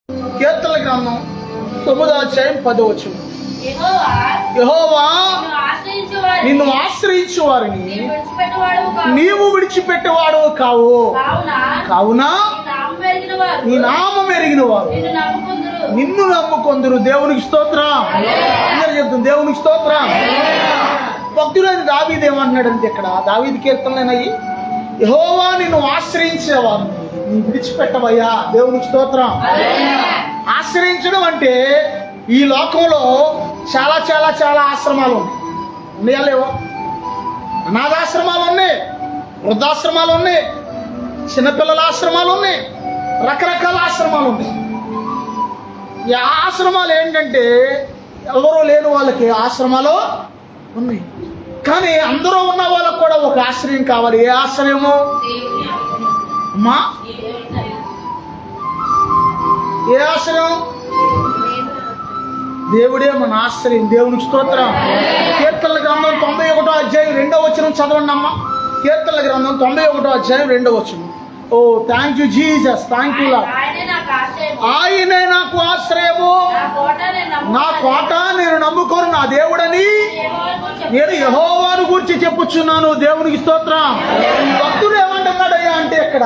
కీర్తనల గ్రంథం 9వ అధ్యాయం 10వ వచనం. యెహోవా నిన్ను ఆశ్రయించు వారిని నీవు విడిచిపెట్టేవాడు కావు. కావున నీ నామం ఎరిగిన వారు నిన్ను నమ్ముకొందురు. దేవునికి స్తోత్రం. అందరూ చెప్తుంది దేవునికి స్తోత్రం. భక్తుడైన దావీదు ఏమంటున్నాడంటే ఇక్కడ దావీదు కీర్తనలేనయ్యి, యెహోవా నిన్ను ఆశ్రయించేవారు నీ విడిచిపెట్టవయ్యా. దేవునికి స్తోత్రం. ఆశ్రయించడం అంటే ఈ లోకంలో చాలా చాలా చాలా ఆశ్రమాలు ఉన్నాయా లేవో? అనాథాశ్రమాలు ఉన్నాయి, వృద్ధాశ్రమాలు ఉన్నాయి, చిన్నపిల్లల ఆశ్రమాలు ఉన్నాయి, రకరకాల ఆశ్రమాలు ఉన్నాయి. ఈ ఆశ్రమాలు ఏంటంటే ఎవరో లేని వాళ్ళకి ఆశ్రమాలు ఉన్నాయి. కానీ అందరూ ఉన్న వాళ్ళకు కూడా ఒక ఆశ్రయం కావాలి. ఏ ఆశ్రయము అమ్మా? ఏ ఆశ్రయం? దేవుడే మన ఆశ్రయం. దేవునికి స్తోత్రం. కీర్తనల గ్రంథం 91వ అధ్యాయం 2వ వచనం చదవండి అమ్మా. కీర్తనల గ్రంథం 91వ అధ్యాయం 2వ వచనం. Oh thank you Jesus, thank you Lord. ఆయనే నాకు ఆశ్రయము, నా కోట, నేను నమ్ముకోను నా దేవుడని నేను యెహోవాను గురించి చెప్పుచున్నాను. దేవునికి స్తోత్రం. భక్తుడు ఏమంటున్నాడయ్యా అంటే ఇక్కడ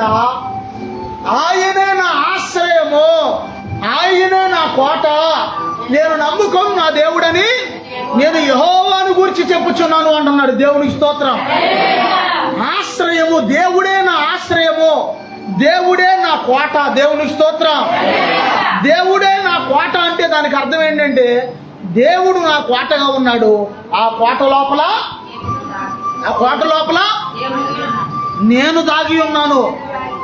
ఆయనే నా ఆశ్రయము, ఆయనే నా కోట, నేను నమ్ముకోను నా దేవుడని నేను యెహోవాను గురించి చెప్పుచున్నాను అంటున్నాడు. దేవునికి స్తోత్రం. ఆశ్రయము, దేవుడే నా ఆశ్రయము, దేవుడే నా కోట. దేవునికి స్తోత్రం. దేవుడే నా కోట అంటే దానికి అర్థం ఏంటంటే దేవుడు నా కోటగా ఉన్నాడు. ఆ కోట లోపల నేను దాగి ఉన్నాను.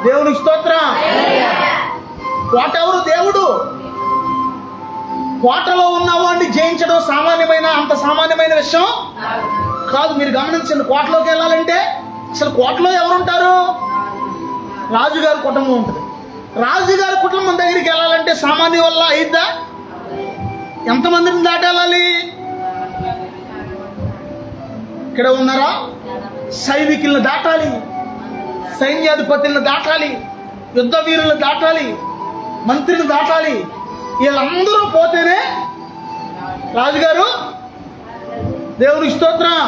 దేవునికి స్తోత్రం. కోట ఎవరు? దేవుడు. కోటలో ఉన్నవాడిని జయించడం అంత సామాన్యమైన విషయం కాదు. మీరు గమనించండి, కోటలోకి వెళ్ళాలంటే అసలు కోటలో ఎవరుంటారు? రాజుగారి కుటుంబం ఉంటుంది. రాజుగారి కుటుంబం దగ్గరికి వెళ్ళాలంటే సామాన్య వల్ల అయిద్దా? ఎంతమందిని దాటి వెళ్ళాలి? ఇక్కడ ఉన్నారా? సైనికులను దాటాలి, సైన్యాధిపతులను దాటాలి, యుద్ధ వీరులను దాటాలి, మంత్రిని దాటాలి. వీళ్ళందరూ పోతేనే రాజుగారు. దేవునికి స్తోత్రం.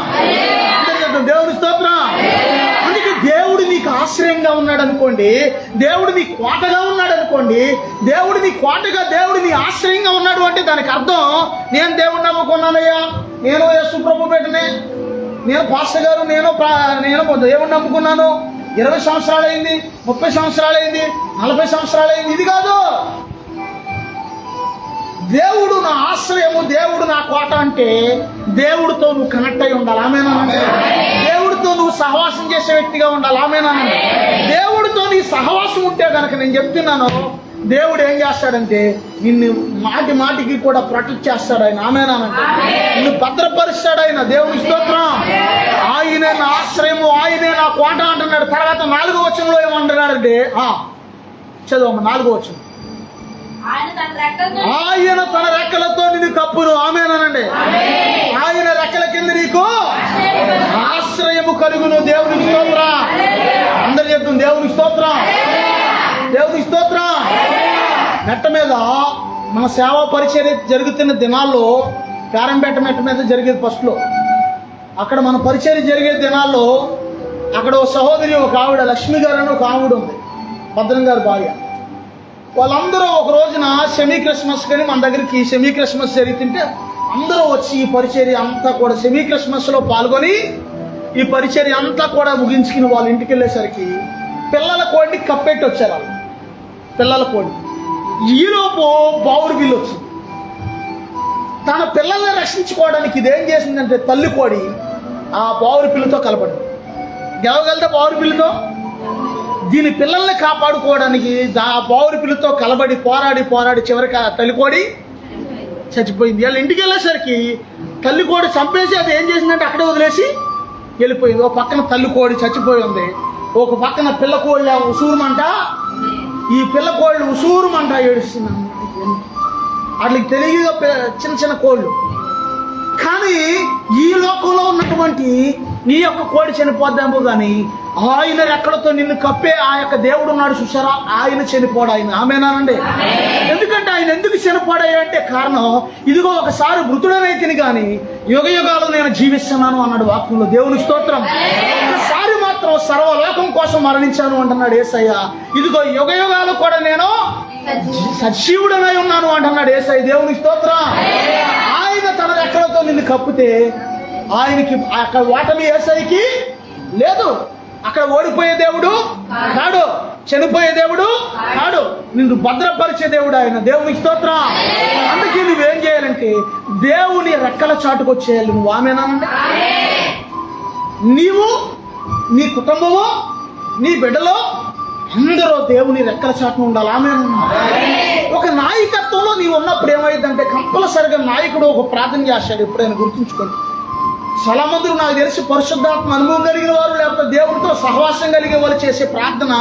దేవునికి స్తోత్రం. అందుకే దేవుడు నీకు ఆశ్రయంగా ఉన్నాడు అనుకోండి, దేవుడు నీ కోటగా ఉన్నాడు అనుకోండి, దేవుడు నీ కోటగా, దేవుడు నీ ఆశ్రయంగా ఉన్నాడు అంటే దానికి అర్థం నేను దేవుడిని నమ్ముకున్నానయ్యా, నేను యేసు ప్రభు బిడ్డనే, నేను పాస్టర్ గారు, నేను దేవుడిని నమ్ముకున్నాను, 20 సంవత్సరాలు అయింది, 30 సంవత్సరాలు అయింది, 40 సంవత్సరాలు అయింది. ఇది కాదు. దేవుడు నా ఆశ్రయము, దేవుడు నా కోట అంటే దేవుడితో నువ్వు కనెక్ట్ అయి ఉండాలి. ఆమేనండి. దేవుడితో నువ్వు సహవాసం చేసే వ్యక్తిగా ఉండాలి. ఆమేనండి. దేవుడితో నీ సహవాసం ఉంటే కనుక నేను చెప్తున్నాను, దేవుడు ఏం చేస్తాడంటే నిన్ను మాటి మాటికి కూడా ప్రొటెక్ట్ చేస్తాడు ఆయన. ఆమేనండి. నిన్ను భద్రపరుస్తాడు ఆయన. దేవుని స్తోత్రం. ఆయనే నా ఆశ్రయము, ఆయనే నా కోట అంటున్నాడు. తర్వాత 4వ వచనంలో ఏమంటున్నాడంటే చదువు 4వ వచనం. ఆయన తన రెక్కలతో నిన్ను కప్పును. ఆమేనండి. ఆయన రెక్కల కింద నీకు ఆశ్రయము కలుగును. దేవునికి స్తోత్రం. అందరు చెప్తుంది దేవునికి స్తోత్రం. దేవునికి స్తోత్రం. మెట్ట మీద మన సేవా పరిచర్య జరుగుతున్న దినాల్లో పేరంపేట మెట్ట మీద జరిగేది ఫస్ట్లో. అక్కడ మన పరిచర్య జరిగే దినాల్లో అక్కడ ఒక సహోదరి, ఒక ఆవిడ లక్ష్మి గారు అని ఒక ఆవిడ ఉంది, భద్రం గారి భార్య. వాళ్ళందరూ ఒక రోజున సెమీ క్రిస్మస్ కానీ మన దగ్గరికి సెమీ క్రిస్మస్ జరుగుతుంటే అందరూ వచ్చి ఈ పరిచర్య అంతా కూడా సెమీ క్రిస్మస్లో పాల్గొని ఈ పరిచర్య అంతా కూడా ముగించుకుని వాళ్ళ ఇంటికి వెళ్ళేసరికి పిల్లల కోడిని కప్పెట్టి వచ్చారు. వాళ్ళు పిల్లల కోడి. ఈలోపు బావురు బిల్లు వచ్చింది. తన పిల్లల్ని రక్షించుకోవడానికి ఇదేం చేసిందంటే తల్లి కోడి ఆ బావురు పిల్లతో కలపడింది. గెలవగలితే బావురు పిల్లతో దీని పిల్లల్ని కాపాడుకోవడానికి ఆ బావురి పిల్లతో కలబడి పోరాడి చివరికి ఆ తల్లికోడి చచ్చిపోయింది. వాళ్ళ ఇంటికి వెళ్ళేసరికి తల్లికోడి చంపేసి అది ఏం చేసిందంటే అక్కడే వదిలేసి వెళ్ళిపోయింది. ఒక పక్కన తల్లికోడి చచ్చిపోయి ఉంది, ఒక పక్కన పిల్లకోళ్ళ ఉసూరుమంట. ఈ పిల్లకోళ్ళు ఉసూరుమంట ఏడుస్తున్నాను. వాటికి తెలియగా చిన్న చిన్న కోళ్ళు. కానీ ఈ లోకంలో ఉన్నటువంటి నీ యొక్క కోడి చనిపోద్దాము కానీ ఆయన రెక్కలతో నిన్ను కప్పే ఆ యొక్క దేవుడు ఉన్నాడు చూసారా, ఆయన చనిపోడు ఆయన. ఆమేనానండి. ఎందుకంటే ఆయన ఎందుకు చనిపోయాయి అంటే కారణం, ఇదిగో ఒకసారి మృతుడనైతిని కానీ యుగ యుగాలు నేను జీవిస్తున్నాను అన్నాడు వాక్యంలో. దేవునికి స్తోత్రం. ఒకసారి మాత్రం సర్వలోకం కోసం మరణించాను అంటున్నాడు యేసయ్య. ఇదిగో యుగ యుగాలు కూడా నేను సజీవుడనై ఉన్నాను అంటున్నాడు యేసయ్య. దేవునికి స్తోత్రం. ఆయన తన రెక్కలతో నిన్ను కప్పితే ఆయనకి అక్కడ ఓటమి యేసయ్యకి లేదు. అక్కడ ఓడిపోయే దేవుడు కాడు, చనిపోయే దేవుడు కాడు, నిన్ను భద్రపరిచే దేవుడు ఆయన. దేవునికి స్తోత్రం. అందుకే నువ్వేం చేయాలంటే దేవుని రెక్కల చాటుకొచ్చేయాలి. నువ్వు ఆమేనండి. నీవు, నీ కుటుంబము, నీ బిడ్డలో అందరూ దేవుని రెక్కల చాటును ఉండాలి. ఆమేనండి. ఒక నాయకత్వంలో నీవు ఉన్నప్పుడు ఏమైందంటే కంపల్సరిగా నాయకుడు ఒక ప్రార్థన చేస్తాడు. ఎప్పుడైనా గుర్తుంచుకోండి. చాలా మంది నాకు తెలిసి పరిశుద్ధాత్మ అనుభవం కలిగిన వారు, లేకపోతే దేవుడితో సహవాసం కలిగే వాళ్ళు చేసే ప్రార్థన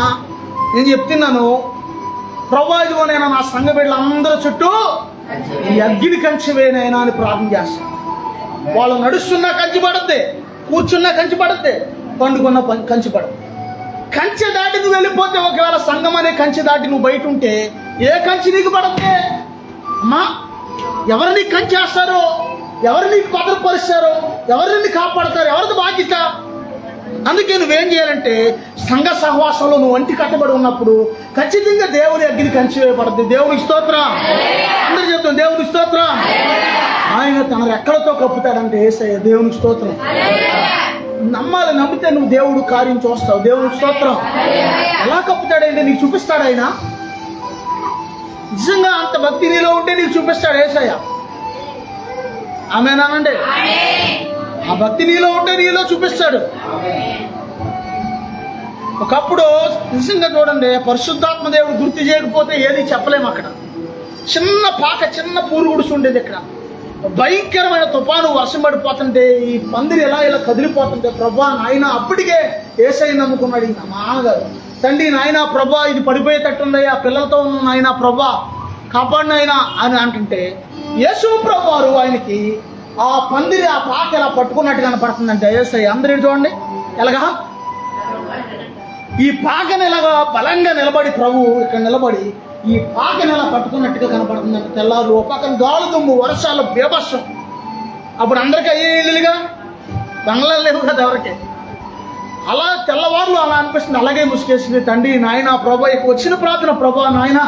నేను చెప్తున్నాను. ప్రభువా ఇదిగో నేను నా సంఘ బిడ్డలందరూ చుట్టూ ఈ అగ్గిని కంచె వేయనైనా అని ప్రార్థన చేస్తాను. వాళ్ళు నడుస్తున్నా కంచి పడద్దే, కూర్చున్నా కంచి పడద్దే, పండుకున్న కంచి పడద్దు. కంచె దాటి నువ్వు వెళ్ళిపోతే, ఒకవేళ సంఘం అనే కంచె దాటి నువ్వు బయట ఉంటే ఏ కంచి నీకు పడద్దే? అమ్మా, ఎవరు నీకు కంచె వేస్తారో, ఎవరు నీకు భద్రపరుస్తారో, ఎవరిని కాపాడతారు, ఎవరిది బాధ్యత? అందుకే నువ్వేం చేయాలంటే సంఘ సహవాసంలో నువ్వు వంటి కట్టబడి ఉన్నప్పుడు ఖచ్చితంగా దేవుని అగ్గిని కంచి వేయబడుతుంది. దేవునికి స్తోత్రం. అందరూ చెప్తాం దేవునికి స్తోత్రం. ఆయన తన రెక్కలతో కప్పుతాడంటే యేసయ్య. దేవునికి స్తోత్రం. నమ్మాలి, నమ్మితే నువ్వు దేవుడు కార్యం చూస్తావు. దేవునికి స్తోత్రం. ఎలా కప్పుతాడంటే నీకు చూపిస్తాడు ఆయన. నిజంగా అంత భక్తి నీలో ఉంటే నీకు చూపిస్తాడు యేసయ్య. ఆమేనండి. ఆ భక్తి నీలో ఉంటే నీలో చూపిస్తాడు. ఒకప్పుడు నిజంగా చూడండి, పరిశుద్ధాత్మ దేవుడు గుర్తు చేయకపోతే ఏది చెప్పలేము. అక్కడ చిన్న పాక, చిన్న పూరుగుడుసు ఉండేది. ఇక్కడ భయంకరమైన తుఫాను, వర్షం పడిపోతుంటే ఈ పందిరి ఇలా కదిలిపోతుంటే ప్రభా నాయన, అప్పటికే యేసయ్య నమ్ముకున్నాడు. ఇంకా మా నాన్నగారు, తండ్రి నాయన ప్రభా ఇది పడిపోయేటట్టుంది, ఆ పిల్లలతో ఉన్న నాయన ప్రభా కాపాడిన ఆయన అని అంటుంటే యేసు ప్రభు వారు ఆయనకి ఆ పందిరి, ఆ పాక ఎలా పట్టుకున్నట్టు కనపడుతుందంటే యేసయ్య. అందరూ చూడండి ఎలాగా ఈ పాకని ఎలాగా బలంగా నిలబడి ప్రభు ఇక్కడ నిలబడి ఈ పాకని ఎలా పట్టుకున్నట్టుగా కనపడుతుందంటే. తెల్లారు ఒక పక్కన గాలు దుమ్ము, వర్షాలు, బీభత్సం. అప్పుడు అందరికీ అయ్యే ఇల్లుగా బంగ్లాలు లేవు కదా ఎవరికి. అలా తెల్లవారులు అలా అనిపిస్తుంది. అలాగే ముసుకేసింది. తండ్రి నాయన ప్రభా, ఇక వచ్చిన ప్రార్థన ప్రభా నాయన,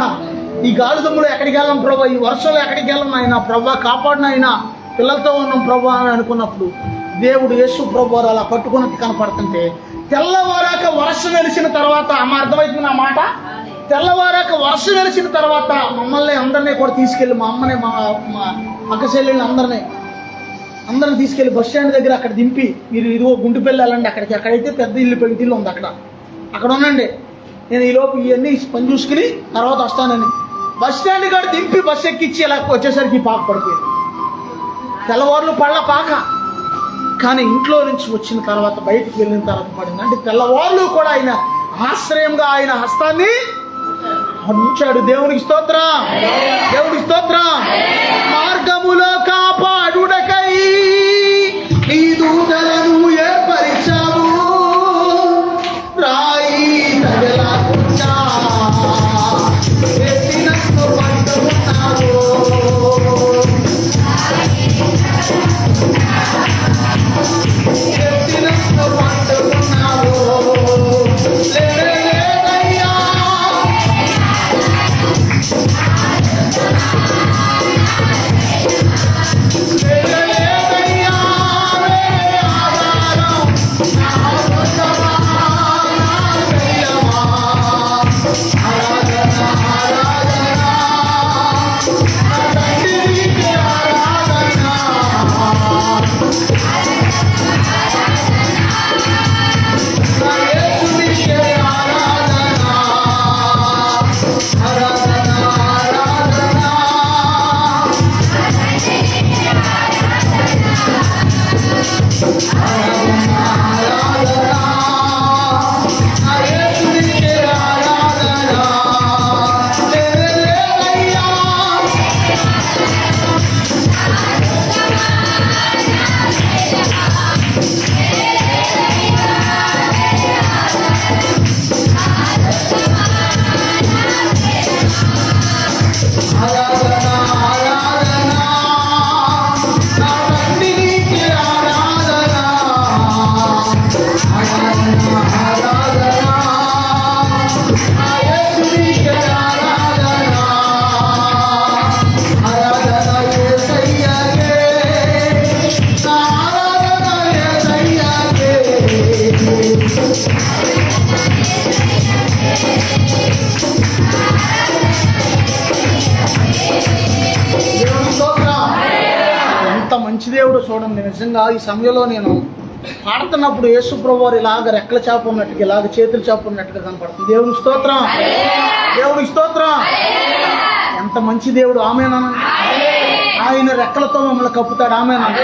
ఈ గాలి దుమ్ములో ఎక్కడికి వెళ్ళాం ప్రభా, ఈ వర్షంలో ఎక్కడికి వెళ్ళాం నాయన ప్రభా, కాపాడిన ఆయన, పిల్లలతో ఉన్నాం ప్రభా అని అనుకున్నప్పుడు దేవుడు యేసు ప్రభు వారు అలా పట్టుకున్నట్టు కనపడుతుంటే తెల్లవారాక వర్షం వెలిసిన తర్వాత, అమ్మ అర్థమవుతుంది నా మాట, తెల్లవారాక వర్షం వెలిసిన తర్వాత మమ్మల్ని అందరినీ కూడా తీసుకెళ్ళి, మా అమ్మని, మా అక్క చెల్లెళ్ళని అందరిని తీసుకెళ్ళి బస్ స్టాండ్ దగ్గర అక్కడ దింపి, మీరు ఇదిగో గుంటుపల్లి వెళ్ళండి అక్కడికి, అక్కడైతే పెద్ద ఇల్లు, పెంకిల్లు ఉంది, అక్కడ ఉండండి, నేను ఈలోపు ఇవన్నీ పని చూసుకుని తర్వాత వస్తానని బస్ స్టాండ్ కాడ దింపి బస్సు ఎక్కిచ్చి ఇలా వచ్చేసరికి పాక పడిపోయింది. తెల్లవారులు పళ్ళ పాక, కానీ ఇంట్లో నుంచి వచ్చిన తర్వాత, బయటికి వెళ్ళిన తర్వాత పడింది. అంటే తెల్లవారులు కూడా ఆయన ఆశ్రయంగా ఆయన హస్తాన్ని ఉంచాడు. దేవునికి స్తోత్రం. దేవునికి స్తోత్రం. మార్గములో కాపాడుటకై నీ దూతలను ఏర్పరిచావు, రాయి తగలకుండా ఎత్తినట్టు పట్టుకున్నావు. ఎంత మంచి దేవుడు చూడండి. నిజంగా ఈ సమయంలో నేను పాడుతున్నప్పుడు యేసు ప్రభువు వారు ఇలాగ రెక్కల చాప ఉన్నట్టుగా, ఇలాగ చేతుల చాప ఉన్నట్టుగా కనపడుతుంది. దేవుని స్తోత్రం, దేవుని స్తోత్రం. ఎంత మంచి దేవుడు. ఆమేనన్న. ఆయన రెక్కలతో మమ్మల్ని కప్పుతాడు. ఆమేనన్న.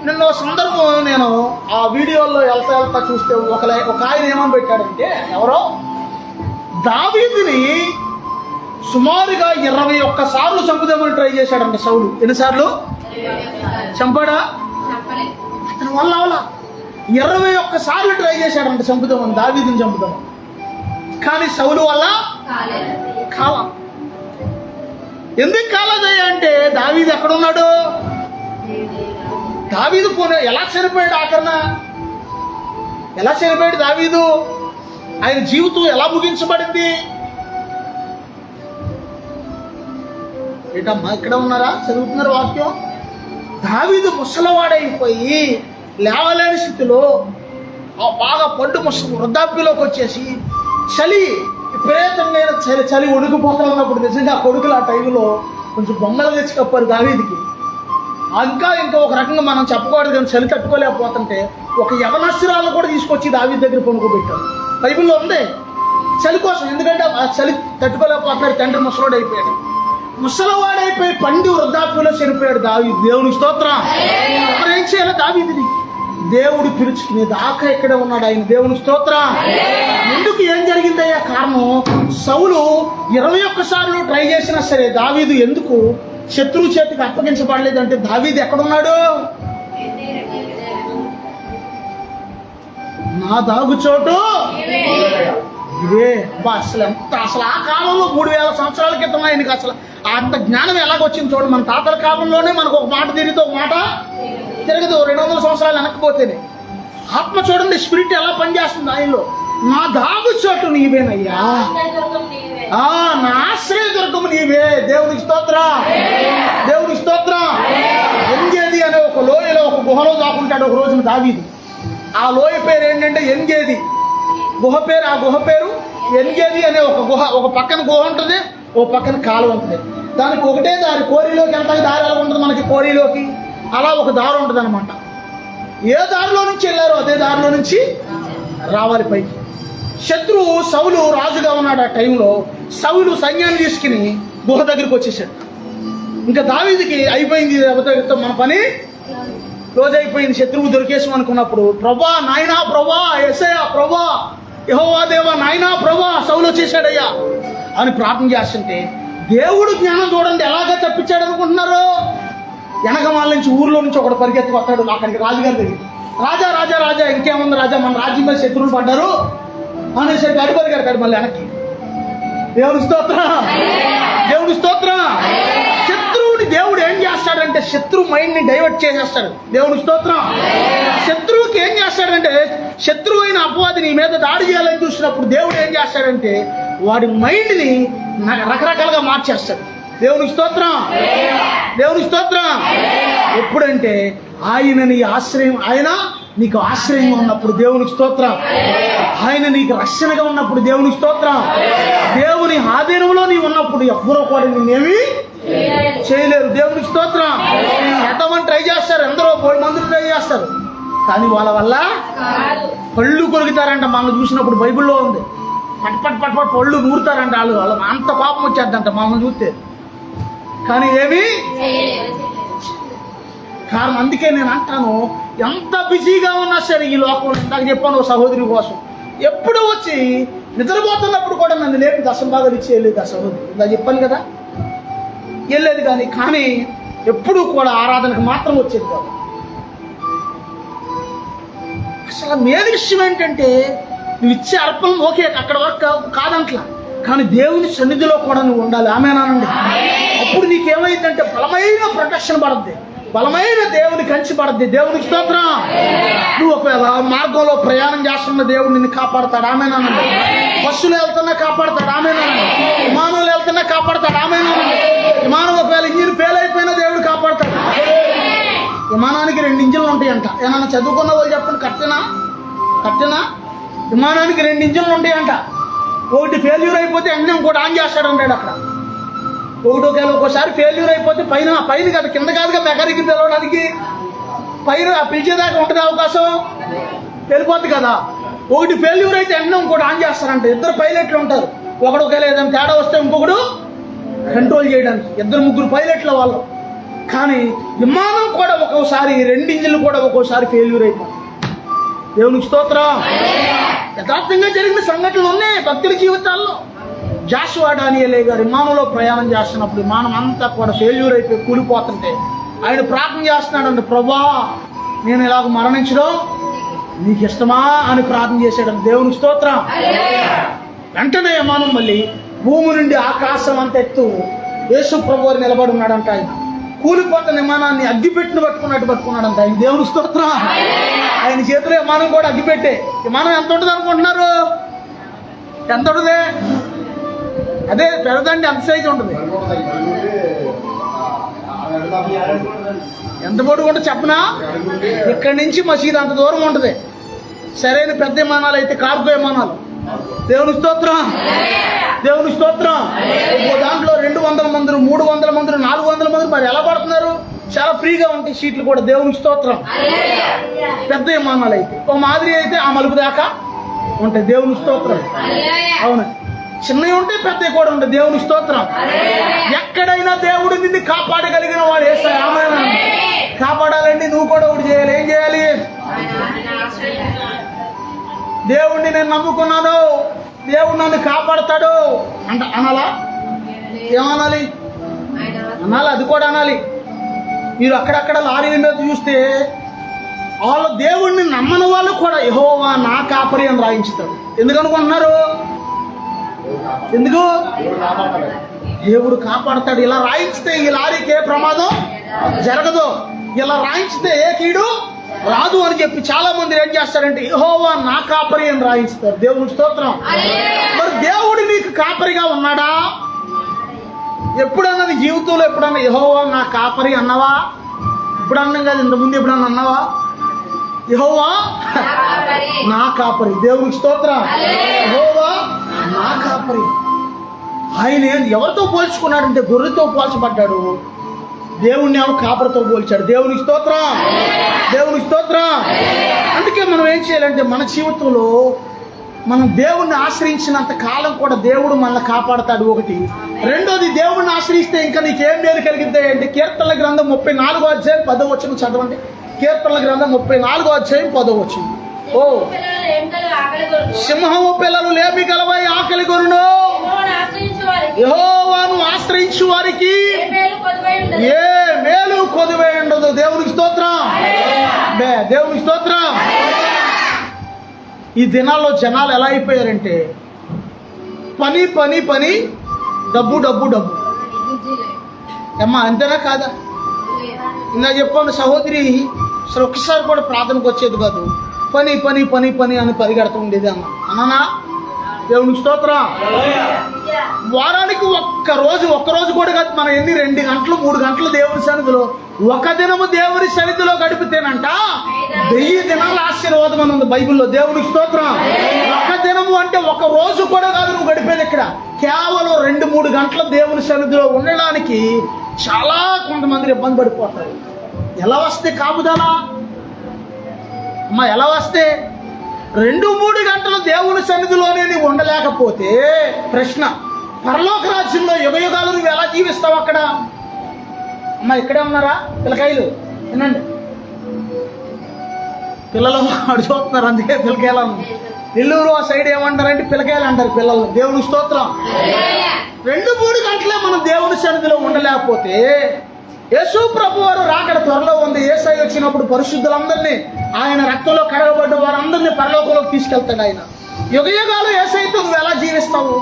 నిన్న సందర్భం నేను ఆ వీడియోలో వెళ్తా చూస్తే ఒక ఆయన ఏమని పెట్టాడంటే, ఎవరో దావీదుని సుమారుగా 21 సార్లు చంపుదామని ట్రై చేశాడంట సౌలు. ఎన్నిసార్లు చంపాడా? అతని వల్ల 21 సార్లు ట్రై చేశాడంట చంపుదామని, దావీదుని చంపుదామని. కానీ సౌలు వల్ల కాల. ఎందుకు కాలేదయ్యా అంటే, దావీదు ఎక్కడున్నాడు? దావీదు పోనీ ఎలా చనిపోయాడు? ఆఖరణ ఎలా చనిపోయాడు దావీదు? ఆయన జీవితం ఎలా ముగించబడింది? ఏంటమ్మా ఇక్కడ ఉన్నారా? చదువుతున్నారు వాక్యం. దావీదు ముసలవాడైపోయి లేవలేని స్థితిలో బాగా పండు వృద్ధాప్యలోకి వచ్చేసి చలి విపరీతమైన చలి ఉడికిపోతా ఉన్నప్పుడు నిజంగా కొడుకులు ఆ టైంలో కొంచెం బొమ్మలు తెచ్చి కప్పారు దావీదుకి. ఇంకా ఒక రకంగా మనం చెప్పకూడదు కానీ చలి తట్టుకోలేకపోతుంటే ఒక యవనస్తురాలు కూడా తీసుకొచ్చి దావీదు దగ్గర పనుకోబెట్టారు. బైబిల్లో ఉంది చలి కోసం. ఎందుకంటే ఆ చలి తట్టుకోలేకపోతున్నాడు. తండ్రి ముసలోడు అయిపోయాడు, ముసలవాడైపోయి పండి వృద్ధాప్యంలో చనిపోయాడు దావీదు. దేవుని స్తోత్రం. మరి ఏం చేయాలి? దావీదుని దేవుడు పిలుచుకునే దాకా ఇక్కడే ఉన్నాడు ఆయన. దేవుని స్తోత్రం. ఎందుకు ఏం జరిగిందయ్యా? కారణం సౌలు 21 సార్లు ట్రై చేసినా సరే దావీదు ఎందుకు శత్రువు చేతికి అప్పగించబడలేదంటే, దావీదు ఎక్కడున్నాడు? నా దాగుచోటు ఇదే. అసలు ఆ కాలంలో 3000 సంవత్సరాల క్రితం ఆయనకి అసలు అంత జ్ఞానం ఎలాగొచ్చింది చూడండి. మన తాతల కాలంలోనే మనకు ఒక మాట తిరిగితే ఒక మాట తిరగదు. 200 సంవత్సరాలు వెనక్కిపోతేనే ఆత్మ చూడండి, స్పిరిట్ ఎలా పనిచేస్తుంది ఆయనలో. నా దాగుచోటు నీవేనయ్యా, నా ఆశ్రయదుర్గము నీవే. దేవునికి స్తోత్రం, దేవునికి స్తోత్రం. ఎంగేది అనే ఒక లోయలో ఒక గుహలో దాక్కుంటాడు ఒక రోజున దావీదు. ఆ లోయ పేరు ఏంటంటే ఎంగేది. గుహ పేరు, ఆ గుహ పేరు ఎంగేది అనే ఒక గుహ. ఒక పక్కన గుహ ఉంటుంది, ఓ పక్కన కాలువ ఉంటుంది. దానికి ఒకటే దారి. కోరిలోకి వెళ్తాకి దారి ఎలా ఉంటుంది మనకి? కోరిలోకి అలా ఒక దారి ఉంటుంది అనమాట. ఏ దారిలో నుంచి వెళ్ళారో అదే దారిలో నుంచి రావాలి పైకి. శత్రువు సౌలు రాజుగా ఉన్నాడు. ఆ టైంలో సౌలు సైన్యాన్ని తీసుకుని గుహ దగ్గరికి వచ్చేసాడు. ఇంకా దావీదుకి అయిపోయింది, మన పని రోజు అయిపోయింది. శత్రువు దొరికేసాం అనుకున్నప్పుడు, ప్రభా నాయనా, ప్రభా యేసయ్యా, ప్రభా యెహోవా దేవా, నాయనా ప్రభా సౌలు వచ్చేసాడయ్యా అని ప్రార్థన చేస్తుంటే దేవుడు జ్ఞానం చూడండి ఎలాగ తప్పించాడు అనుకుంటున్నారు. వెనకమాల నుంచి ఊర్లో నుంచి ఒకడు పరిగెత్తి వస్తాడు అక్కడికి రాజుగారి దగ్గర. రాజా రాజా రాజా ఇంకేముంది రాజా, మన రాజ్యం మీద శత్రువులు పడ్డారు అనేసరికి అడుగురు కడతాడు మళ్ళీ వెనక్కి. దేవుని స్తోత్రం, దేవుని స్తోత్రం. శత్రువుని దేవుడు ఏం చేస్తాడంటే శత్రు మైండ్ని డైవర్ట్ చేసేస్తాడు. దేవుని స్తోత్రం. శత్రువుకి ఏం చేస్తాడంటే, శత్రువు అయిన అపవాది నీ మీద దాడి చేయాలని చూసినప్పుడు దేవుడు ఏం చేస్తాడంటే వాడి మైండ్ని రకరకాలుగా మార్చేస్తాడు. దేవుని స్తోత్రం, దేవుని స్తోత్రం. ఎప్పుడంటే ఆయన నీ ఆశ్రయం, ఆయన నీకు ఆశ్రయంగా ఉన్నప్పుడు దేవునికి స్తోత్రం. ఆయన నీకు రక్షణగా ఉన్నప్పుడు దేవునికి స్తోత్రం. దేవుని ఆధీనంలో నీవు ఉన్నప్పుడు ఎవ్వరూ కూడా నేనేమి చేయలేరు. దేవునికి స్తోత్రం. ఎంతమంది ట్రై చేస్తారు, ఎందరో 10 మంది ట్రై చేస్తారు, కానీ వాళ్ళ వల్ల పళ్ళు కొరుకుతారంట. మనం చూసినప్పుడు బైబిల్లో ఉంది, పట్ పళ్ళు నూరుతారంట. వాళ్ళు అంత పాపం వచ్చేద్దంట మనం చూస్తే, కానీ ఏమి కారణం. అందుకే నేను అంటాను, ఎంత బిజీగా ఉన్నా సరే ఈ లోకంలో, ఇందాక చెప్పాను సహోదరి కోసం, ఎప్పుడు వచ్చి నిద్రపోతున్నప్పుడు కూడా నన్ను లేపి దశంభాగాలు ఇచ్చి వెళ్ళేది ఆ సహోదరి. ఇలా చెప్పాను కదా, వెళ్ళేది. కానీ ఎప్పుడు కూడా ఆరాధనకు మాత్రం వచ్చేది కాదు. అసలు మెయిన్ విషయం ఏంటంటే నువ్వు ఇచ్చే అర్పణ ఓకే అక్కడ వరకు కాదంట్లా, కానీ దేవుని సన్నిధిలో కూడా నువ్వు ఉండాలి. ఆమేనండి. అప్పుడు నీకేమైందంటే బలమైన ప్రొటెక్షన్ పడుద్ది, బలమైన దేవుని కంచి పడుద్ది. దేవునికి స్తోత్రం. నువ్వు ఒక మార్గంలో ప్రయాణం చేస్తున్న దేవుడు నిన్ను కాపాడతాడు. ఆమేనండి. బస్సులో వెళ్తున్నా కాపాడతాడు. ఆమేనండి. విమానంలో వెళ్తున్నా కాపాడతాడు. ఆమేనండి. విమానం ఒకవేళ ఇంజిన్ ఫెయిల్ అయిపోయినా దేవుడు కాపాడతాడు. విమానానికి 2 ఇంజిన్లు ఉంటాయంట. ఏమన్నా చదువుకున్న వాళ్ళు చెప్పండి, కట్టినా విమానానికి 2 ఇంజిన్లు ఉంటాయంట. ఒకటి ఫెయిల్యూర్ అయిపోతే అన్నీ ఇంకోటి ఆన్ చేస్తాడు అంటాడు అక్కడ. ఒక్కోసారి ఫెయిల్యూర్ అయిపోతే పైన కాదు కింద కాదుగా మెకానిక్ పిలవడానికి పైన పిలిచేదాకా ఉంటుంది అవకాశం, వెళ్ళిపోద్ది కదా. ఒకటి ఫెయిల్యూర్ అయితే వెంటనే ఇంకోటి ఆన్ చేస్తారంట. ఇద్దరు పైలట్లు ఉంటారు, ఒకడు ఒకవేళ ఏదైనా తేడా వస్తే ఇంకొకడు కంట్రోల్ చేయడానికి. ఇద్దరు ముగ్గురు పైలట్ల వాళ్ళు. కానీ విమానం కూడా ఒక్కోసారి 2 ఇంజిన్లు కూడా ఒక్కోసారి ఫెయిల్యూర్ అయిపోతాయి. దేవునికి స్తోత్రం. యథార్థంగా జరిగిన సంఘటనలు ఉన్నాయి భక్తుల జీవితాల్లో. జాషువా డానియేలు గారు విమానంలో ప్రయాణం చేస్తున్నప్పుడు విమానం అంతా కూడా ఫెయిల్యూర్ అయిపోయి కూలిపోతుంటే ఆయన ప్రార్థన చేస్తున్నాడండి, ప్రభా నేను ఇలాగ మరణించడం నీకు ఇష్టమా అని ప్రార్థన చేశాడు. దేవునికి స్తోత్రం. వెంటనే విమానం మళ్ళీ భూమి నుండి ఆకాశం అంత ఎత్తు యేసు ప్రభు వారు నిలబడి ఉన్నాడంట. ఆయన కూలిపోతున్న విమానాన్ని అగ్గిపెట్టిన పట్టుకున్నాడంట ఆయన. దేవునికి స్తోత్రం. ఆయన చేతిలో విమానం కూడా అగ్గిపెట్టే. విమానం ఎంత ఉంటుంది అనుకుంటున్నారు? ఎంత ఉంటుంది? అదే పెద్దదండి, అంత సైజు ఉంటుంది. ఎంత పొడుగు ఉంటుంది చెప్పనా? ఇక్కడి నుంచి మసీదు అంత దూరం ఉంటుంది. సరైన పెద్ద విమానాలు అయితే కార్గో విమానాలు. దేవుని స్తోత్రం. దేవుని స్తోత్రం. దాంట్లో 200 మంది, 300 మంది, 400 మంది మరి ఎలా పడుతున్నారు? చాలా ఫ్రీగా ఉంటాయి సీట్లు కూడా. దేవుని స్తోత్రం. పెద్ద విమానాలు అయితే ఒక మాదిరి అయితే ఆ మలుపు దాకా ఉంటాయి. దేవుని స్తోత్రం. అవును, చిన్నవి ఉంటాయి, పెద్దవి కూడా ఉంటాయి. దేవుని స్తోత్రం. ఎక్కడైనా దేవుడు నిన్ను కాపాడగలిగిన వాడు యేసయ్య. ఆమేన్. కాపాడాలండి నువ్వు కూడా ఒకటి చేయాలి. ఏం చేయాలి? దేవుణ్ణి నేను నమ్ముకున్నాను, దేవుడు నన్ను కాపాడతాడు అనాలా? ఏమనాలి? అనాలి, అది కూడా అనాలి. మీరు అక్కడక్కడ లారీల మీద చూస్తే వాళ్ళు దేవుణ్ణి నమ్మని వాళ్ళు కూడా యెహోవా నా కాపరి అని రాయించుతారు. ఎందుకు అనుకుంటున్నారు? ఎందుకు? దేవుడు కాపాడతాడు. ఇలా రాయించితే ఈ లారీకి ఏ ప్రమాదం జరగదు, ఇలా రాయించితే ఏ కీడు రాదు అని చెప్పి చాలా మంది ఏం చేస్తారంటే యెహోవా నా కాపరి అని రాయించుతారు. దేవుని స్తోత్రం. మరి దేవుడు నీకు కాపరిగా ఉన్నాడా? ఎప్పుడన్నా నీ జీవితంలో ఎప్పుడన్నా యెహోవా నా కాపరి అన్నావా? ఇప్పుడు అన్నాం కదా, ఇంతకుముందు ఎప్పుడన్నా అన్నావా? యెహోవా నా కాపరి. దేవునికి స్తోత్రం. యెహోవా నా కాపరి. ఆయన ఎవరితో పోల్చుకున్నాడంటే గొర్రెతో పోల్చబడ్డాడు. దేవుణ్ణి ఏమో కాపరితో పోల్చాడు. దేవునికి స్తోత్రం. దేవునికి స్తోత్రం. అందుకే మనం ఏం చేయాలంటే మన జీవితంలో మనం దేవుణ్ణి ఆశ్రయించినంత కాలం కూడా దేవుడు మనల్ని కాపాడతాడు. ఒకటి. రెండోది, దేవుణ్ణి ఆశ్రయిస్తే ఇంకా నీకేం మేలు కలిగిద్దాయి అంటే కీర్తనల గ్రంథం 34వ అధ్యాయం 10వ వచనం చదవండి. కీర్తనల గ్రంథం 34వ అధ్యాయం 10వ వచనం. ఓ సింహము పిల్లలు లేమి గలవై ఆకలి కొరును, యెహోవాను ఆశ్రయించు వారికి ఏ మేలు కొదువై ఉండదు. దేవునికి స్తోత్రం. దేవునికి స్తోత్రం. ఈ దినాల్లో జనాలు ఎలా అయిపోయారంటే పని పని పని, డబ్బు డబ్బు డబ్బు. అమ్మా అంతేనా కాదా? ఇంకా చెప్పాను సహోదరి, అసలు ఒక్కసారి కూడా ప్రార్థనకు వచ్చేది కాదు. పని పని పని పని అని పరిగెడుతూ ఉండేది అన్నానా? దేవునికి స్తోత్రం. వారానికి ఒక్కరోజు కూడా కాదు, మనం 2 గంటలు 3 గంటలు దేవుని సన్నిధిలో, ఒక దినము దేవుని సన్నిధిలో గడిపితేనంట 1000 దినాల ఆశీర్వాదం అని ఉంది బైబిల్లో. దేవునికి స్తోత్రం. ఒక దినము అంటే ఒక రోజు కూడా కాదు నువ్వు గడిపేది. ఇక్కడ కేవలం 2-3 గంటల దేవుని సన్నిధిలో ఉండడానికి చాలా కొంతమంది ఇబ్బంది పడిపోతారు. ఎలా వస్తే కాపుదలా అమ్మా? ఎలా వస్తే 2-3 గంటలు దేవుని సన్నిధిలోనే నీవు ఉండలేకపోతే ప్రశ్న, పరలోక రాజ్యంలో యుగయుగాలు నువ్వు ఎలా జీవిస్తావు అక్కడ? అమ్మా ఇక్కడే ఉన్నారా పిల్లకాయలు? వినండి, పిల్లలు అడుగుతున్నారు, అందుకే పిల్లకాయలు. నెల్లూరు ఆ సైడ్ ఏమంటారంటే పిల్లకాయలు అంటారు పిల్లలు. దేవుని స్తోత్రం. 2-3 గంటలే మనం దేవుని సన్నిధిలో ఉండలేకపోతే యేసు ప్రభు వారు రాకడ త్వరలో ఉంది. యేసయ్య వచ్చినప్పుడు పరిశుద్ధులందరినీ, ఆయన రక్తంలో కడగబడ్డ వారందరినీ పరలోకంలోకి తీసుకెళ్తాడు ఆయన. యుగయుగాలు యేసయ్యతో నువ్వు ఎలా జీవిస్తావు?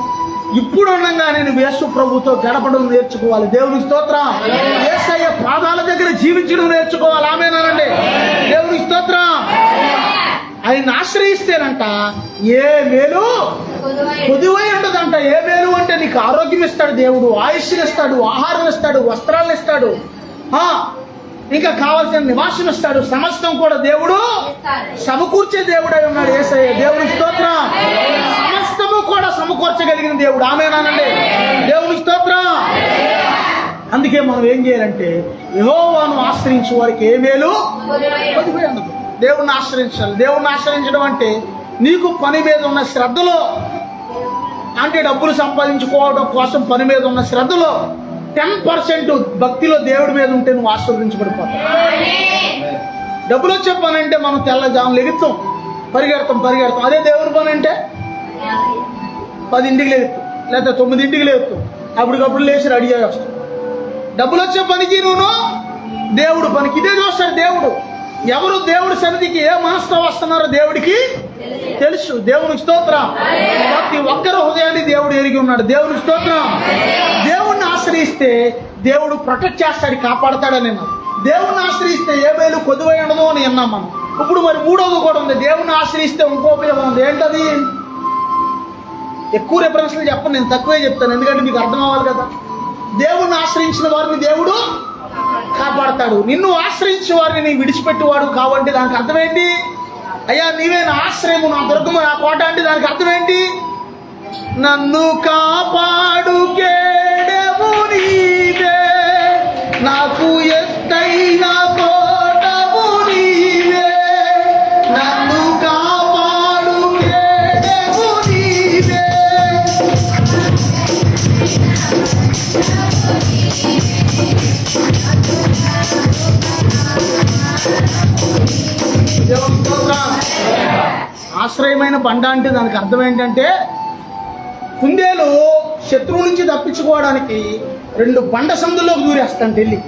ఇప్పుడు ఉండగానే నువ్వు యేసు ప్రభుతో గడపడం నేర్చుకోవాలి. దేవునికి స్తోత్రం. యేసయ్య పాదాల దగ్గర జీవించడం నేర్చుకోవాలి. ఆమేనండి. దేవునికి స్తోత్రం. ఆయన ఆశ్రయిస్తేనంట ఏ మేలు కొదువై ఉండదంట. ఏ మేలు అంటే నీకు ఆరోగ్యం ఇస్తాడు దేవుడు, ఆయుష్ని ఇస్తాడు, ఆహారం ఇస్తాడు, వస్త్రాలను ఇస్తాడు, ఇంకా కావాల్సిన నివాసం ఇస్తాడు. సమస్తం కూడా దేవుడు సమకూర్చే దేవుడై ఉన్నాడు యేసయ్య. దేవునికి స్తోత్రం. సమస్తము కూడా సమకూర్చగలిగిన దేవుడు. ఆమేనండి. దేవునికి స్తోత్రం. అందుకే మనం ఏం చేయాలంటే యెహోవాను ఆశ్రయించే వారికి ఏ మేలు కొదువై ఉండదు. దేవుణ్ణి ఆశ్రయించాలి. దేవుణ్ణి ఆశ్రయించడం అంటే నీకు పని మీద ఉన్న శ్రద్ధలో, అంటే డబ్బులు సంపాదించుకోవడం కోసం పని మీద ఉన్న శ్రద్ధలో 10% భక్తిలో దేవుడి మీద ఉంటే నువ్వు ఆశీర్వదించబడిపోతావు. డబ్బులు వచ్చే పని అంటే మనం తెల్లజాములు ఎగుతాం, పరిగెడతాం. అదే దేవుడి పని అంటే 10ంటికి లేగుతాం, లేదా 9ంటికి లేగుతాం, అప్పటికప్పుడు లేచి రెడీ అయ్యి వస్తాం. డబ్బులు వచ్చే పనికి నువ్వు దేవుడు పనికి ఇదే చూస్తాడు దేవుడు. ఎవరు దేవుడి సన్నిధికి ఏ మనసుతో వస్తున్నారో దేవుడికి తెలుసు. దేవునికి స్తోత్రం. ప్రతి ఒక్కరి హృదయాన్ని దేవుడు ఎరిగి ఉన్నాడు. దేవునికి స్తోత్రం. దేవుణ్ణి ఆశ్రయిస్తే దేవుడు ప్రొటెక్ట్ చేస్తాడు, కాపాడతాడని అన్నాడు. దేవుణ్ణి ఆశ్రయిస్తే ఏ మేలు కొదువై ఉండదు అని అన్నాం మనం. ఇప్పుడు మరి మూడోది కూడా ఉంది. దేవుణ్ణి ఆశ్రయిస్తే ఇంకో ఉపయోగం ఉంది. ఏంటది? ఎక్కువ రెఫరెన్స్లు చెప్పను, నేను తక్కువే చెప్తాను, ఎందుకంటే మీకు అర్థం అవ్వాలి కదా. దేవుణ్ణి ఆశ్రయించిన వారిని దేవుడు కాపాడతాడు. నిన్ను ఆశ్రయించే వారిని నీ విడిచిపెట్టేవాడు కావంటే దానికి అర్థం ఏంటి? అయ్యా నీవే నా ఆశ్రయము, నా దుర్గము, నా కోట అంటే దానికి అర్థం ఏంటి? నన్ను కాపాడు కేడము నీవే, నాకు ఎత్తైన కోటము నీవే. నన్ను కాపాడు కేడము నీవే. ఆశ్రయమైన బండ అంటే దానికి అర్థం ఏంటంటే, కుందేలు శత్రువు నుంచి తప్పించుకోవడానికి 2 బండ సందుల్లోకి దూరేస్తాంట. వెళ్ళి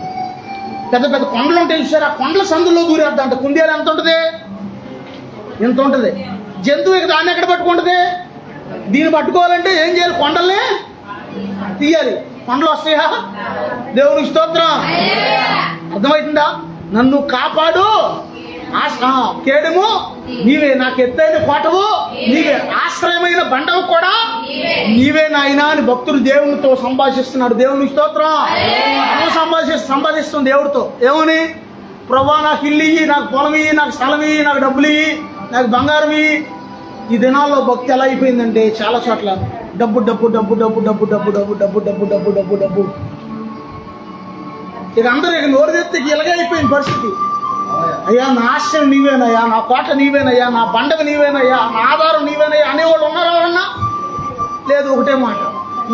పెద్ద పెద్ద కొండలు ఉంటాయి చూసారు, ఆ కొండల సందుల్లో దూరేద్దంట. కుందేలు ఎంత ఉంటుంది? ఎంత ఉంటుంది? జంతువుకి దాన్ని ఎక్కడ పట్టుకుంటుంది? దీన్ని పట్టుకోవాలంటే ఏం చేయాలి? కొండల్ని తీయాలి. కొండలు వస్తాయా? దేవునికి స్తోత్రం. అర్థమవుతుందా? నన్ను కాపాడు కేడము నీవే, నాకు ఎత్తైన కోటవు నీవే, ఆశ్రయమైన బండవు కూడా నీవే నాయనా అని భక్తుడు దేవునితో సంభాషిస్తున్నాడు. దేవునికి స్తోత్రం. సంభాషిస్తుంది దేవుడితో. ఏమని? ప్రభా నాకు ఇల్లు ఇయ్యి, నాకు పొలం ఇయ్యి, నాకు స్థలం ఇయ్యి, నాకు డబ్బులు ఇయ్యి, నాకు బంగారం ఇయ్యి. ఈ దినాల్లో భక్తి ఎలా అయిపోయిందంటే చాలా చోట్ల డబ్బు డబ్బు డబ్బు డబ్బు డబ్బు డబ్బు డబ్బు డబ్బు డబ్బు డబ్బు డబ్బు డబ్బు. ఇక అందరూ ఇక నోరు తెస్తే ఇలాగే అయిపోయింది పరిస్థితి. అయ్యా నా ఆశ్రయం నీవేనయ్యా, నా కోట నీవేనయ్యా, నా బండగ నీవేనయ్యా, నా ఆధారం నీవేనయ్యా అనేవాళ్ళు ఉన్నారా ఎవరన్నా? లేదు. ఒకటే మాట,